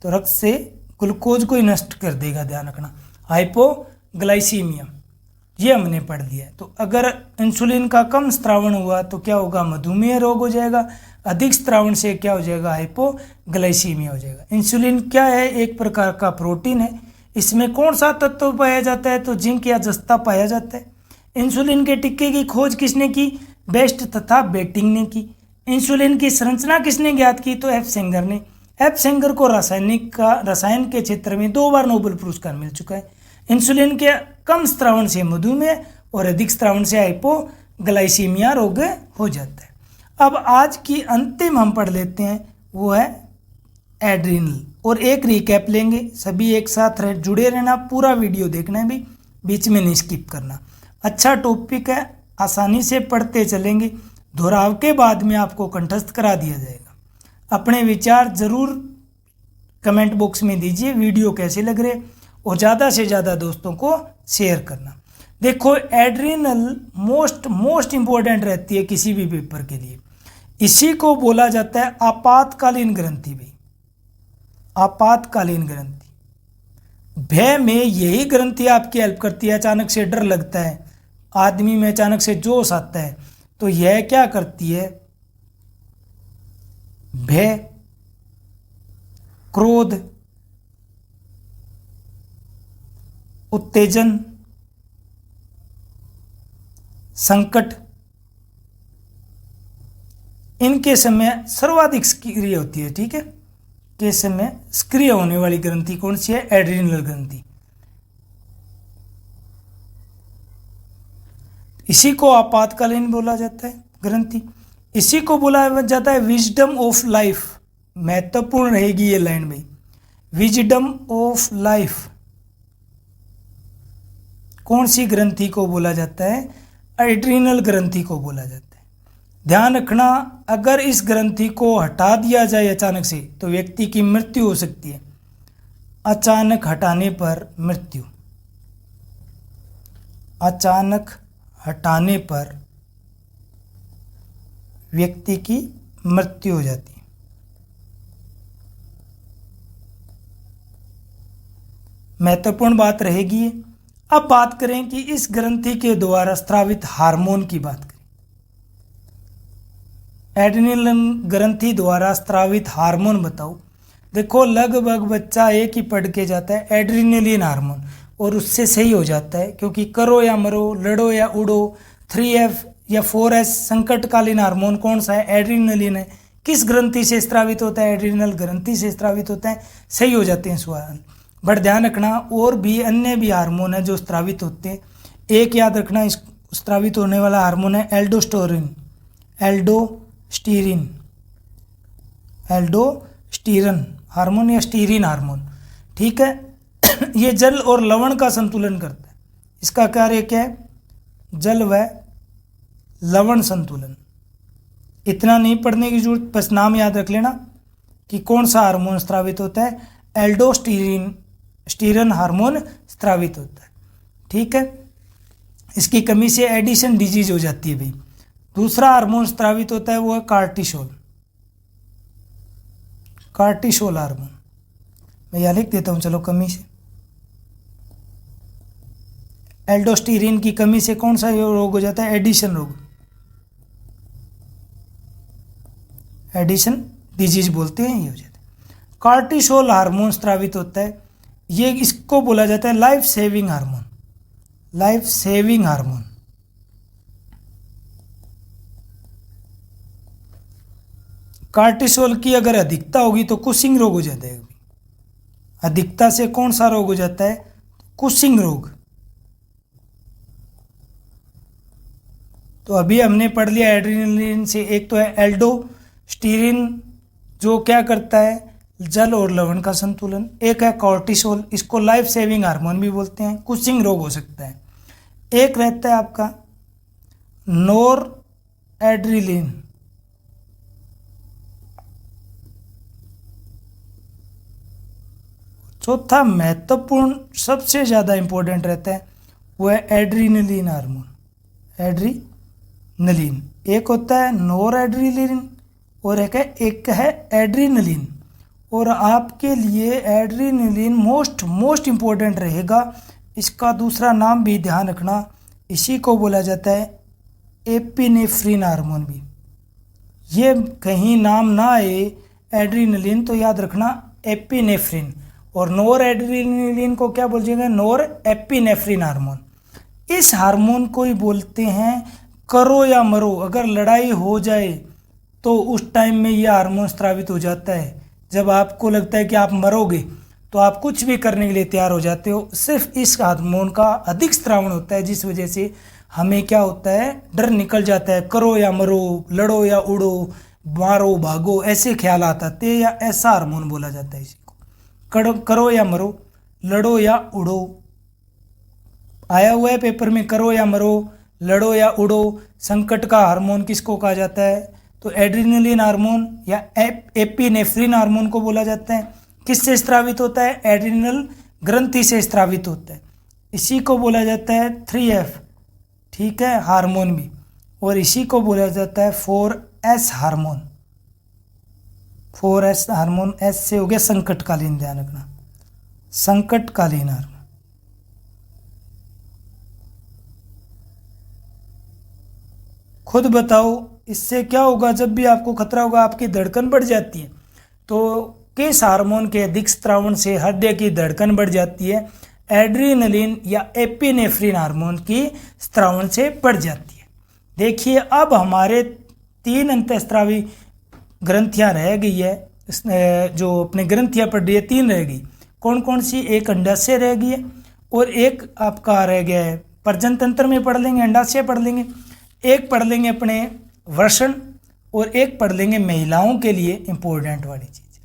तो रक्त से ग्लूकोज को ही नष्ट कर देगा, ध्यान रखना, हाइपोग्लाइसीमिया। ये हमने पढ़ लिया है। तो अगर इंसुलिन का कम स्त्रावन हुआ तो क्या होगा? मधुमेह रोग हो जाएगा। अधिक स्त्रावन से क्या हो जाएगा? हाइपोग्लाइसीमिया हो जाएगा। इंसुलिन क्या है? एक प्रकार का प्रोटीन है। इसमें कौन सा तत्व पाया जाता है? तो जिंक या जस्ता पाया जाता है। इंसुलिन के टिक्के की खोज किसने की? बेस्ट तथा बेटिंग ने की। इंसुलिन की संरचना किसने ज्ञात की? तो एफ सेंगर ने। एफ सेंगर को रसायन के क्षेत्र में 2 बार नोबेल पुरस्कार मिल चुका है। इंसुलिन के कम स्त्रावन से मधुमेह और अधिक स्त्रावन से हाइपोग्लाइसीमिया रोग हो जाता है। अब आज की अंतिम हम पढ़ लेते हैं, वो है एड्रिनल। और एक रिकैप लेंगे, सभी एक साथ जुड़े रहना, पूरा वीडियो देखना है भी, बीच में नहीं स्किप करना। अच्छा टॉपिक है, आसानी से पढ़ते चलेंगे, दोहराव के बाद में आपको कंठस्थ करा दिया जाएगा। अपने विचार जरूर कमेंट बॉक्स में दीजिए, वीडियो कैसे लग रहे, और ज़्यादा से ज़्यादा दोस्तों को शेयर करना। देखो एड्रिनल मोस्ट इम्पोर्टेंट रहती है किसी भी पेपर के लिए। इसी को बोला जाता है आपातकालीन ग्रंथि भी, आपातकालीन ग्रंथि। भय में यही ग्रंथि आपकी हेल्प करती है। अचानक से डर लगता है, आदमी में अचानक से जोश आता है, तो यह क्या करती है? भय, क्रोध, उत्तेजन, संकट, इनके समय सर्वाधिक सक्रिय होती है। ठीक है, के समय सक्रिय होने वाली ग्रंथि कौन सी है? एड्रिनल ग्रंथि। इसी को आपातकालीन बोला जाता है ग्रंथि। इसी को बोला जाता है विजडम ऑफ लाइफ। महत्वपूर्ण रहेगी ये लाइन में, विजडम ऑफ लाइफ। कौन सी ग्रंथि को बोला जाता है? एड्रिनल ग्रंथि को बोला जाता है। ध्यान रखना, अगर इस ग्रंथि को हटा दिया जाए अचानक से तो व्यक्ति की मृत्यु हो सकती है। अचानक हटाने पर मृत्यु, अचानक हटाने पर व्यक्ति की मृत्यु हो जाती है। महत्वपूर्ण बात रहेगी। अब बात करें कि इस ग्रंथि के द्वारा स्रावित हार्मोन की बात करें। एड्रिनल ग्रंथि द्वारा स्रावित हार्मोन बताओ। देखो लगभग बच्चा एक ही पढ़ के जाता है एड्रिनलिन हार्मोन, और उससे सही हो जाता है, क्योंकि करो या मरो, लड़ो या उड़ो, 3F या 4S संकटकालीन हार्मोन कौन सा है? एड्रिनलिन है। किस ग्रंथि से स्रावित होता है? एड्रिनल ग्रंथि से स्रावित होता है। सही हो जाते हैं सवाल। बट ध्यान रखना, और भी अन्य भी हार्मोन है जो स्रावित होते हैं। एक याद रखना, इस स्रावित होने वाला हार्मोन है एल्डोस्टेरोन, एल्डोस्टीरन हार्मोन या स्टीरिन हार्मोन। ठीक है, ये जल और लवण का संतुलन करता है। इसका कार्य क्या है? जल व लवण संतुलन। इतना नहीं पढ़ने की जरूरत, बस नाम याद रख लेना कि कौन सा हार्मोन स्रावित होता है। एल्डोस्टीरन हार्मोन स्रावित होता है। ठीक है, इसकी कमी से एडिशन डिजीज हो जाती है भाई। दूसरा हार्मोन स्रावित होता है वो है कार्टिसोल हार्मोन। मैं यहाँ लिख देता हूँ, चलो कमी से। एल्डोस्टीरिन की कमी से कौन सा रोग हो जाता है? एडिशन रोग, एडिशन डिजीज बोलते हैं, ये हो जाता है। कार्टिसोल हार्मोन स्रावित होता है, ये इसको बोला जाता है life saving hormone. Life saving hormone cortisol की अगर अधिकता होगी तो कुशिंग रोग हो जाता है। अधिकता से कौन सा रोग हो जाता है? कुशिंग रोग। तो अभी हमने पढ़ लिया एड्रेनलिन से, एक तो है एल्डोस्टीरिन जो क्या करता है? जल और लवण का संतुलन। एक है कॉर्टिसोल, इसको लाइफ सेविंग हार्मोन भी बोलते हैं, कुशिंग रोग हो सकता है। एक रहता है आपका नोर एड्रिलिन, चौथा महत्वपूर्ण सबसे ज़्यादा इंपॉर्टेंट रहता है वो है एड्रीनलिन हार्मोन। एड्रीनलिन एक होता है नोर एड्रिलिन और एक है एड्रीनलिन। और आपके लिए एड्रीनलिन मोस्ट इंपॉर्टेंट रहेगा। इसका दूसरा नाम भी ध्यान रखना, इसी को बोला जाता है एपिनेफ्रिन हार्मोन भी। ये कहीं नाम ना आए एड्रीनलिन तो याद रखना एपिनेफ्रिन। और नोर एड्रीनलिन को क्या बोलिएगा? नोर एपिनेफ्रिन हार्मोन। इस हार्मोन को ही बोलते हैं करो या मरो। अगर लड़ाई हो जाए तो उस टाइम में यह हार्मोन स्रावित हो जाता है। जब आपको लगता है कि आप मरोगे तो आप कुछ भी करने के लिए तैयार हो जाते हो। सिर्फ इस हार्मोन का अधिक स्रावण होता है, जिस वजह से हमें क्या होता है? डर निकल जाता है। करो या मरो, लड़ो या उड़ो, मारो भागो, ऐसे ख्याल आते हैं, या ऐसा हार्मोन बोला जाता है इसी को। करो या मरो, लड़ो या उड़ो, आया हुआ है पेपर में। करो या मरो, लड़ो या उड़ो, संकट का हार्मोन किसको कहा जाता है? तो एड्रीनलिन हार्मोन या एपिनेफ्रिन हार्मोन को बोला जाता है। किससे स्रावित होता है? एड्रिनल ग्रंथि से स्रावित होता है। इसी को बोला जाता है 3F, ठीक है, हार्मोन भी। और इसी को बोला जाता है 4S hormone. 4S hormone, S से हो गया संकटकालीन, ध्यान रखना, संकटकालीन हार्मोन। खुद बताओ इससे क्या होगा? जब भी आपको खतरा होगा, आपकी धड़कन बढ़ जाती है, तो किस हार्मोन के अधिक स्रावण से हृदय की धड़कन बढ़ जाती है? एड्रीनलिन या एपिनेफ्रिन हार्मोन की स्रावण से बढ़ जाती है। देखिए अब हमारे 3 अंतःस्रावी ग्रंथियां रह गई है, जो अपने ग्रंथियां पढ़ रही है 3 रह गई। कौन कौन सी? एक अंडाशय रह गई है और एक आपका रह गया है प्रजनन तंत्र में पढ़ लेंगे, अंडाशय पढ़ लेंगे। एक पढ़ लेंगे अपने वृषण और एक पढ़ लेंगे महिलाओं के लिए इंपॉर्टेंट वाली चीज़,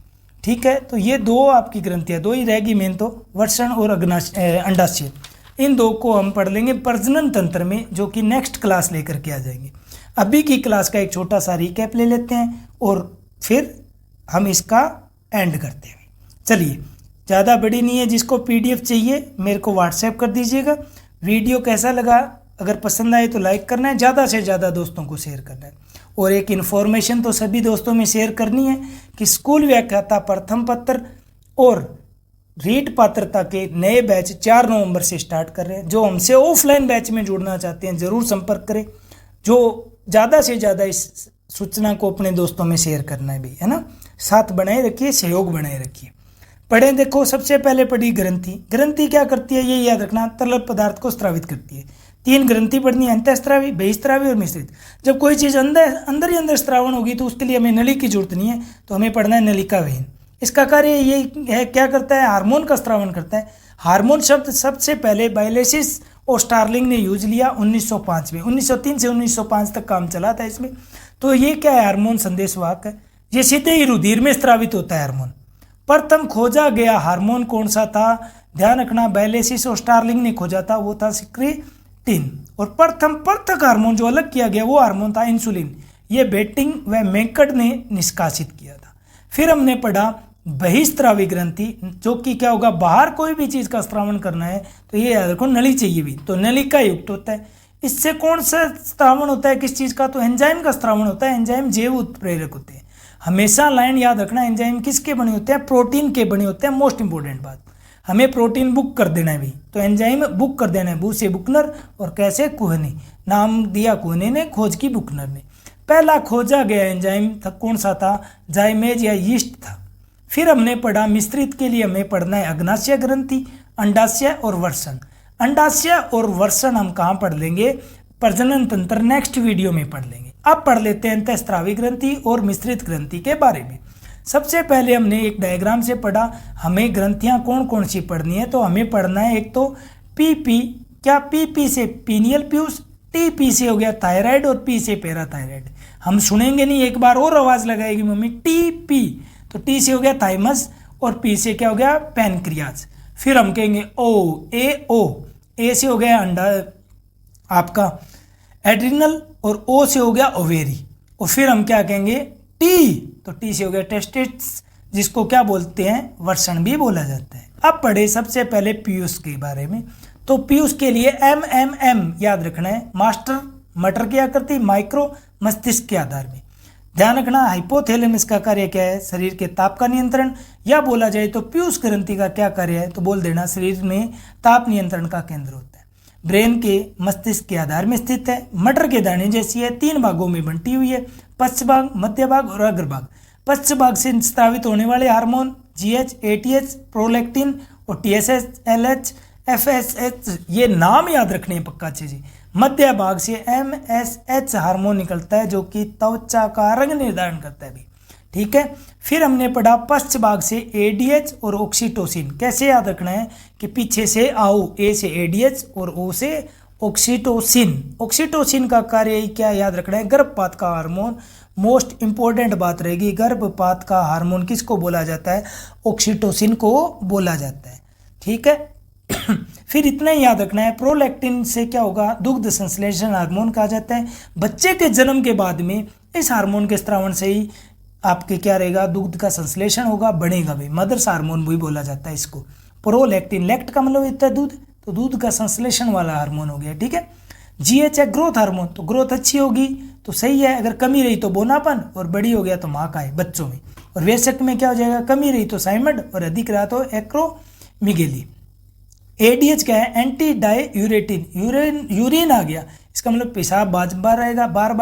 ठीक है। तो ये 2 आपकी ग्रंथियाँ, 2 ही रहेगी मेन, तो वृषण और अंडाशय। इन 2 को हम पढ़ लेंगे प्रजनन तंत्र में, जो कि नेक्स्ट क्लास लेकर के आ जाएंगे। अभी की क्लास का एक छोटा सा रिकैप ले लेते हैं और फिर हम इसका एंड करते हैं। चलिए, ज़्यादा बड़ी नहीं है, जिसको PDF चाहिए मेरे को व्हाट्सएप कर दीजिएगा। वीडियो कैसा लगा? अगर पसंद आए तो लाइक करना है, ज़्यादा से ज़्यादा दोस्तों को शेयर करना है। और एक इन्फॉर्मेशन तो सभी दोस्तों में शेयर करनी है कि स्कूल व्याख्याता प्रथम पत्र और रीट पात्रता के नए बैच 4 नवंबर से स्टार्ट कर रहे हैं। जो हमसे ऑफलाइन बैच में जुड़ना चाहते हैं ज़रूर संपर्क करें। जो ज़्यादा से ज़्यादा इस सूचना को अपने दोस्तों में शेयर करना है भी, है ना। साथ बनाए रखिए, सहयोग बनाए रखिए। पढ़ें, देखो सबसे पहले पढ़ी ग्रंथि। ग्रंथि क्या करती है? ये याद रखना, तरल पदार्थ को स्रावित करती है। 3 ग्रंथि पढ़नी है, अंतःस्रावी, बहिस्रावी और मिश्रित। जब कोई चीज़ अंदर ही अंदर स्रावण होगी तो उसके लिए हमें नली की जरूरत नहीं है, तो हमें पढ़ना है नलिका वेन। इसका कार्य ये है, क्या करता है? हार्मोन का स्रावण करता है। हार्मोन शब्द सबसे पहले बायलेसिस और स्टार्लिंग ने यूज लिया 1905 में। 1903 से 1905 तक काम चला था इसमें। तो ये क्या है? हार्मोन संदेशवाहक है। ये सीधे ही रुधिर में स्रावित होता है हार्मोन। प्रथम खोजा गया हार्मोन कौन सा था? ध्यान रखना, बायलेसिस और स्टार्लिंग ने खोजा था, वो था सिक्रीटिन। और प्रथम पृथक हार्मोन जो अलग किया गया वो हार्मोन था इंसुलिन। ये बेटिंग व मेंकट ने निष्कासित किया था। फिर हमने पढ़ा बहिस्त्रावी ग्रंथि, जो कि क्या होगा, बाहर कोई भी चीज का स्त्रावण करना है तो ये याद रखो नली चाहिए भी, तो नलिका युक्त होता है। इससे कौन सा स्त्रावण होता है किस चीज का, तो एंजाइम का स्त्रावण होता है। एंजाइम जैव उत्प्रेरक होते हैं। हमेशा लाइन याद रखना, एंजाइम किसके बने होते हैं, प्रोटीन के बने होते हैं। मोस्ट इंपोर्टेंट बात, हमें प्रोटीन बुक कर देना है भी, तो एंजाइम बुक कर देना है। बू से बुकनर और कैसे, कुहने, नाम दिया कुहने ने, खोज की बुकनर ने। पहला खोजा गया एंजाइम था कौन सा था, जाइमेज या यीस्ट था। फिर हमने पढ़ा मिश्रित के लिए हमें पढ़ना है अग्नाशय ग्रंथि, अंडाशय और वर्षण। अंडाशय और वर्षण हम कहाँ पढ़ लेंगे, प्रजनन तंत्र नेक्स्ट वीडियो में पढ़ लेंगे। अब पढ़ लेते हैं अंतःस्रावी ग्रंथि और मिश्रित ग्रंथि के बारे में। सबसे पहले हमने एक डायग्राम से पढ़ा हमें ग्रंथियां कौन कौन सी पढ़नी है, तो हमें पढ़ना है एक तो पीपी, क्या पीपी से पीनियल प्यूस, टीपी से हो गया थायराइड और पी से पैराथायराइड। हम सुनेंगे नहीं, एक बार और आवाज लगाएगी मम्मी, टीपी, तो टी से हो गया थाइमस और पी से क्या हो गया, पैनक्रियाज। फिर हम कहेंगे ओ ए से हो गया अंडा आपका एड्रिनल और ओ से हो गया ओवेरी। और फिर हम क्या कहेंगे टी, तो टी से हो गया टेस्टिस, जिसको क्या बोलते हैं, वर्षण भी बोला जाता है। अब पढ़े सबसे पहले पीयूष के बारे में। तो पीयूष के लिए एम याद रखना है, मास्टर मटर की आकृति, माइक्रो मस्तिष्क के आधार में। ध्यान रखना हाइपोथैलेमस का कार्य क्या है, शरीर के ताप का नियंत्रण, या बोला जाए तो पीयूष ग्रंथि का क्या कार्य है, तो बोल देना शरीर में ताप नियंत्रण का केंद्र होता है। ब्रेन के मस्तिष्क के आधार में स्थित है। मटर के दाने जैसी है, 3 भागों में बंटी हुई है, पश्च भाग, मध्य भाग और अग्रभाग। पश्च भाग से स्रावित होने वाले हार्मोन जीएच, एटीएच, प्रोलैक्टिन और टीएसएच, एलएच, एफएसएच, ये नाम याद रखने हैं पक्का चीज। मध्य भाग से एमएसएच हार्मोन निकलता है जो कि त्वचा का रंग निर्धारण करता है भी, ठीक है। फिर हमने पढ़ा पश्च भाग से एडीएच और ऑक्सीटोसिन। कैसे याद रखना है कि पीछे से आओ, ए से एडीएच और ओ से ऑक्सीटोसिन। ऑक्सीटोसिन का कार्य क्या याद रखना है, गर्भपात का हार्मोन। मोस्ट इंपॉर्टेंट बात रहेगी, गर्भपात का हार्मोन किसको बोला जाता है, ऑक्सीटोसिन को बोला जाता है, ठीक है। फिर इतना ही याद रखना है, प्रोलैक्टिन से क्या होगा, दुग्ध संश्लेषण हार्मोन कहा जाता है। बच्चे के जन्म के बाद में इस हार्मोन के स्त्रावण से ही आपके क्या रहेगा, दुग्ध का संश्लेषण होगा, बढ़ेगा भी, मदर्स हार्मोन भी बोला जाता है इसको। प्रोलैक्टिन, लैक्ट का मतलब होता है दूध, तो दूध का संश्लेषण वाला हार्मोन हो गया, ठीक है। जीएच है ग्रोथ हार्मोन, तो ग्रोथ अच्छी होगी तो सही है, अगर कमी रही तो बोनापन, और बड़ी हो गया तो माँ का है बच्चों में। और वयस्क में क्या हो जाएगा, कमी रही तो साइमड और अधिक रहा तो एक्रोमिगेली। एडीएच क्या है, एंटी डाययूरेटिन, यूरिन आ गया, इसका मतलब पेशाब बार आएगा, बार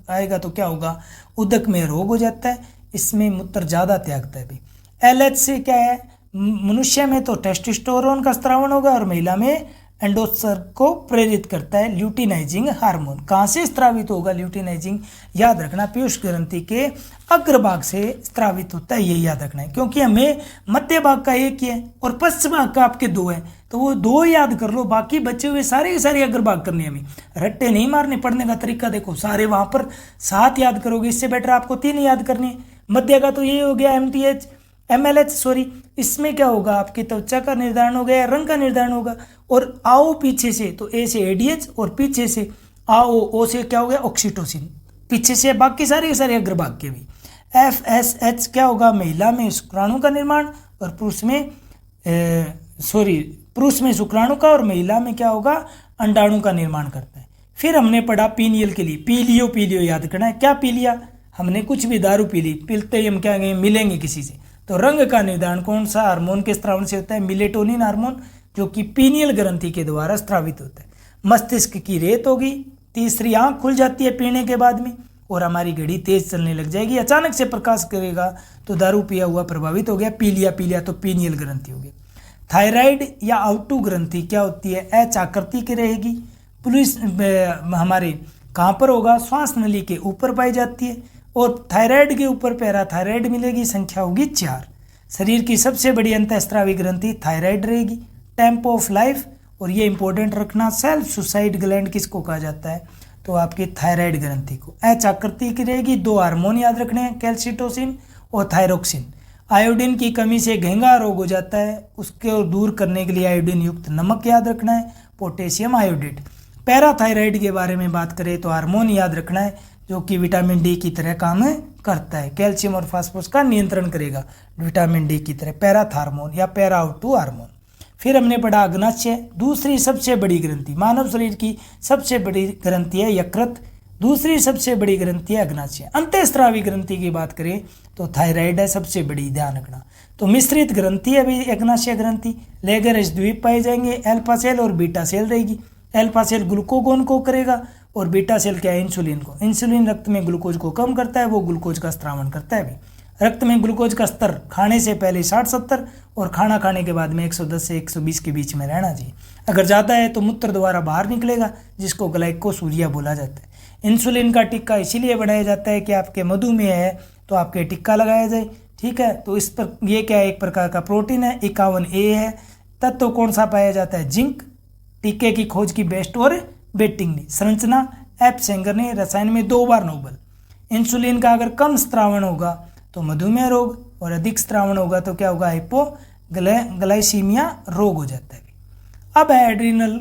आएगा तो क्या होगा, उदक में रोग हो जाता है, इसमें मूत्र ज्यादा त्यागता है भी। एलएच से क्या है, मनुष्य में तो टेस्टोस्टेरोन का स्त्रावण होगा और महिला में एंडोसर को प्रेरित करता है ल्यूटिनाइजिंग हार्मोन। कहाँ से स्त्रावित होगा ल्यूटिनाइजिंग, याद रखना पीयूष ग्रंथि के अग्रभाग से स्त्रावित होता है, ये याद रखना है, क्योंकि हमें मध्य भाग का एक ही है और पश्चिम भाग का आपके 2 है, तो वो 2 याद कर लो, बाकी बचे हुए सारे के सारे अग्रभाग करने हमें, रट्टे नहीं मारने। पढ़ने का तरीका देखो, सारे वहां पर 7 याद करोगे, इससे बेटर आपको 3 याद करने हैं। मध्य का तो ये हो गया एमटीएच, एमएलएच सॉरी, इसमें क्या होगा, आपकी त्वचा का निर्धारण हो गया, रंग का निर्धारण होगा। और आओ पीछे से, तो ए से एडीएच और पीछे से आओ, ओ से क्या हो गया, ऑक्सीटोसिन, पीछे से बाकी सारे के सारे अग्रभाग के भी। एफएसएच क्या होगा, महिला में शुक्राणु का निर्माण और पुरुष में शुक्राणु का, और महिला में क्या होगा, अंडाणु का निर्माण करता है। फिर हमने पढ़ा पीनियल के लिए, पीलियो याद करना है। क्या पी लिया हमने, कुछ भी दारू पी ली, पिलते ही हम क्या मिलेंगे किसी से, तो रंग का निर्धारण कौन सा हार्मोन के स्त्रावण से होता है, मिलेटोनिन हार्मोन, जो कि पीनियल ग्रंथि के द्वारा स्त्रावित होता है। मस्तिष्क की रेत होगी, तीसरी आंख खुल जाती है पीने के बाद में, और हमारी घड़ी तेज चलने लग जाएगी, अचानक से प्रकाश करेगा तो दारू पिया हुआ प्रभावित हो गया, पी लिया तो पीनियल ग्रंथि हो गया। थायराइड या आउटू ग्रंथि क्या होती है, एच आकृति की रहेगी, पुलिस हमारे कहाँ पर होगा, श्वास नली के ऊपर पाई जाती है, और थायराइड के ऊपर पैराथायराइड मिलेगी, संख्या होगी 4। शरीर की सबसे बड़ी अंतःस्रावी ग्रंथि थायराइड रहेगी। टेम्पो ऑफ लाइफ, और ये इंपॉर्टेंट रखना, सेल्फ सुसाइड ग्लैंड किसको कहा जाता है, तो आपकी थायराइड ग्रंथि को। एच आकृति की रहेगी, 2 हार्मोन याद रखने हैं, कैल्सिटोसिन और थायरोक्सिन। आयोडीन की कमी से घेंगा रोग हो जाता है, उसको दूर करने के लिए आयोडीन युक्त नमक याद रखना है, पोटेशियम आयोडेट। पैराथायराइड के बारे में बात करें तो हार्मोन याद रखना है, जो कि विटामिन डी की तरह काम करता है। कैल्शियम और फास्फोरस का नियंत्रण करेगा विटामिन डी की तरह। पैराथार्मोन या पैराओ2 हार्मोन। फिर हमने पढ़ा अग्नाशय, दूसरी सबसे बड़ी ग्रंथि। मानव शरीर की सबसे बड़ी ग्रंथि है यकृत, दूसरी सबसे बड़ी ग्रंथि है अग्नाशय। अंतःस्रावी ग्रंथि की बात करें तो थायराइड है सबसे बड़ी, ध्यान रखना। तो मिश्रित ग्रंथि है भी अग्नाशय ग्रंथि। लेगरस द्वीप पाए जाएंगे, अल्फा सेल और बीटा सेल रहेगी। अल्फा सेल ग्लूकोगोन को करेगा और बीटा सेल क्या है, इंसुलिन को। इंसुलिन रक्त में ग्लूकोज को कम करता है, वो ग्लूकोज का स्त्रावण करता है भी। रक्त में ग्लूकोज का स्तर खाने से पहले 60-70 और खाना खाने के बाद में 110 से 120 के बीच में रहना चाहिए। अगर ज़्यादा है तो मूत्र द्वारा बाहर निकलेगा, जिसको ग्लाइकोसूरिया बोला जाता है। इंसुलिन का टिक्का इसीलिए बढ़ाया जाता है कि आपके मधुमेह है तो आपके टिक्का लगाया जाए, ठीक है। तो इस पर ये क्या है, एक प्रकार का प्रोटीन है, 51A है। तत्व कौन सा पाया जाता है, जिंक। टीके की खोज की बेस्ट और बेटिंग ने। संरचना एफ सेंगर ने, रसायन में 2 बार नोबेल। इंसुलिन का अगर कम स्त्रावण होगा तो मधुमेह रोग और अधिक स्त्रावण होगा तो क्या होगा, हाइपोग्लाइसीमिया रोग हो जाता है। अब है एड्रिनल,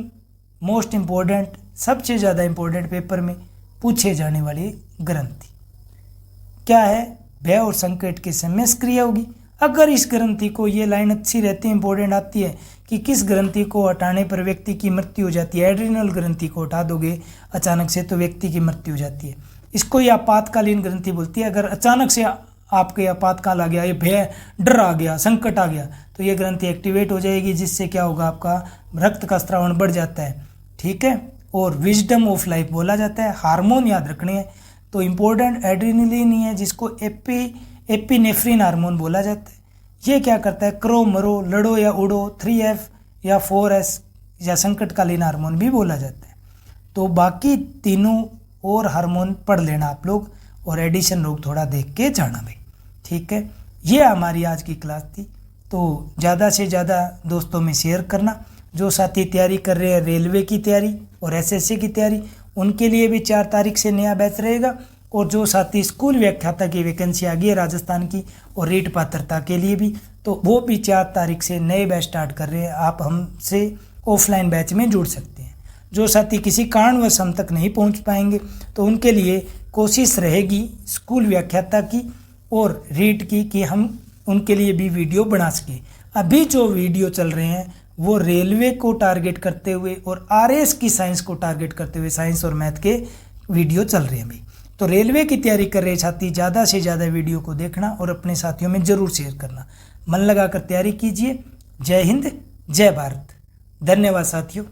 मोस्ट इंपॉर्टेंट, सबसे ज़्यादा इंपॉर्टेंट पेपर में पूछे जाने वाली ग्रंथि क्या है, भय और संकट के समय क्रिया होगी। अगर इस ग्रंथि को, ये लाइन अच्छी रहती है, इंपॉर्टेंट आती है कि किस ग्रंथि को हटाने पर व्यक्ति की मृत्यु हो जाती है। एड्रिनल ग्रंथि को हटा दोगे अचानक से तो व्यक्ति की मृत्यु हो जाती है। इसको ये आपातकालीन ग्रंथि बोलती है। अगर अचानक से आपके आपातकाल आ गया, ये भय, डर आ गया, संकट आ गया, तो ये ग्रंथि एक्टिवेट हो जाएगी, जिससे क्या होगा, आपका रक्त का स्त्रावण बढ़ जाता है, ठीक है। और विजडम ऑफ लाइफ बोला जाता है। हार्मोन याद रखने हैं तो इम्पोर्टेंट एड्रेनलिन ही है, जिसको एपिनेफ्रिन हार्मोन बोला जाता है। ये क्या करता है, क्रो मरो, लड़ो या उड़ो, 3F या 4S या संकटकालीन हार्मोन भी बोला जाता है। तो बाकी तीनों और हार्मोन पढ़ लेना आप लोग, और एडिशन रोग थोड़ा देख के जाना भाई, ठीक है। ये हमारी आज की क्लास थी। तो ज़्यादा से ज़्यादा दोस्तों में शेयर करना। जो साथी तैयारी कर रहे हैं रेलवे की तैयारी और SSC की तैयारी, उनके लिए भी 4 तारीख से नया बैच रहेगा। और जो साथी स्कूल व्याख्याता की वैकेंसी आ गई है राजस्थान की और रीट पात्रता के लिए भी, तो वो भी 4 तारीख से नए बैच स्टार्ट कर रहे हैं। आप हमसे ऑफलाइन बैच में जुड़ सकते हैं। जो साथी किसी कारणवश हम तक नहीं पहुंच पाएंगे तो उनके लिए कोशिश रहेगी स्कूल व्याख्याता की और रीट की कि हम उनके लिए भी वीडियो बना सकें। अभी जो वीडियो चल रहे हैं वो रेलवे को टारगेट करते हुए और RS की साइंस को टारगेट करते हुए साइंस और मैथ के वीडियो चल रहे हैं भाई। तो रेलवे की तैयारी कर रहे साथी ज़्यादा से ज़्यादा वीडियो को देखना और अपने साथियों में ज़रूर शेयर करना। मन लगाकर तैयारी कीजिए। जय हिंद, जय भारत। धन्यवाद साथियों।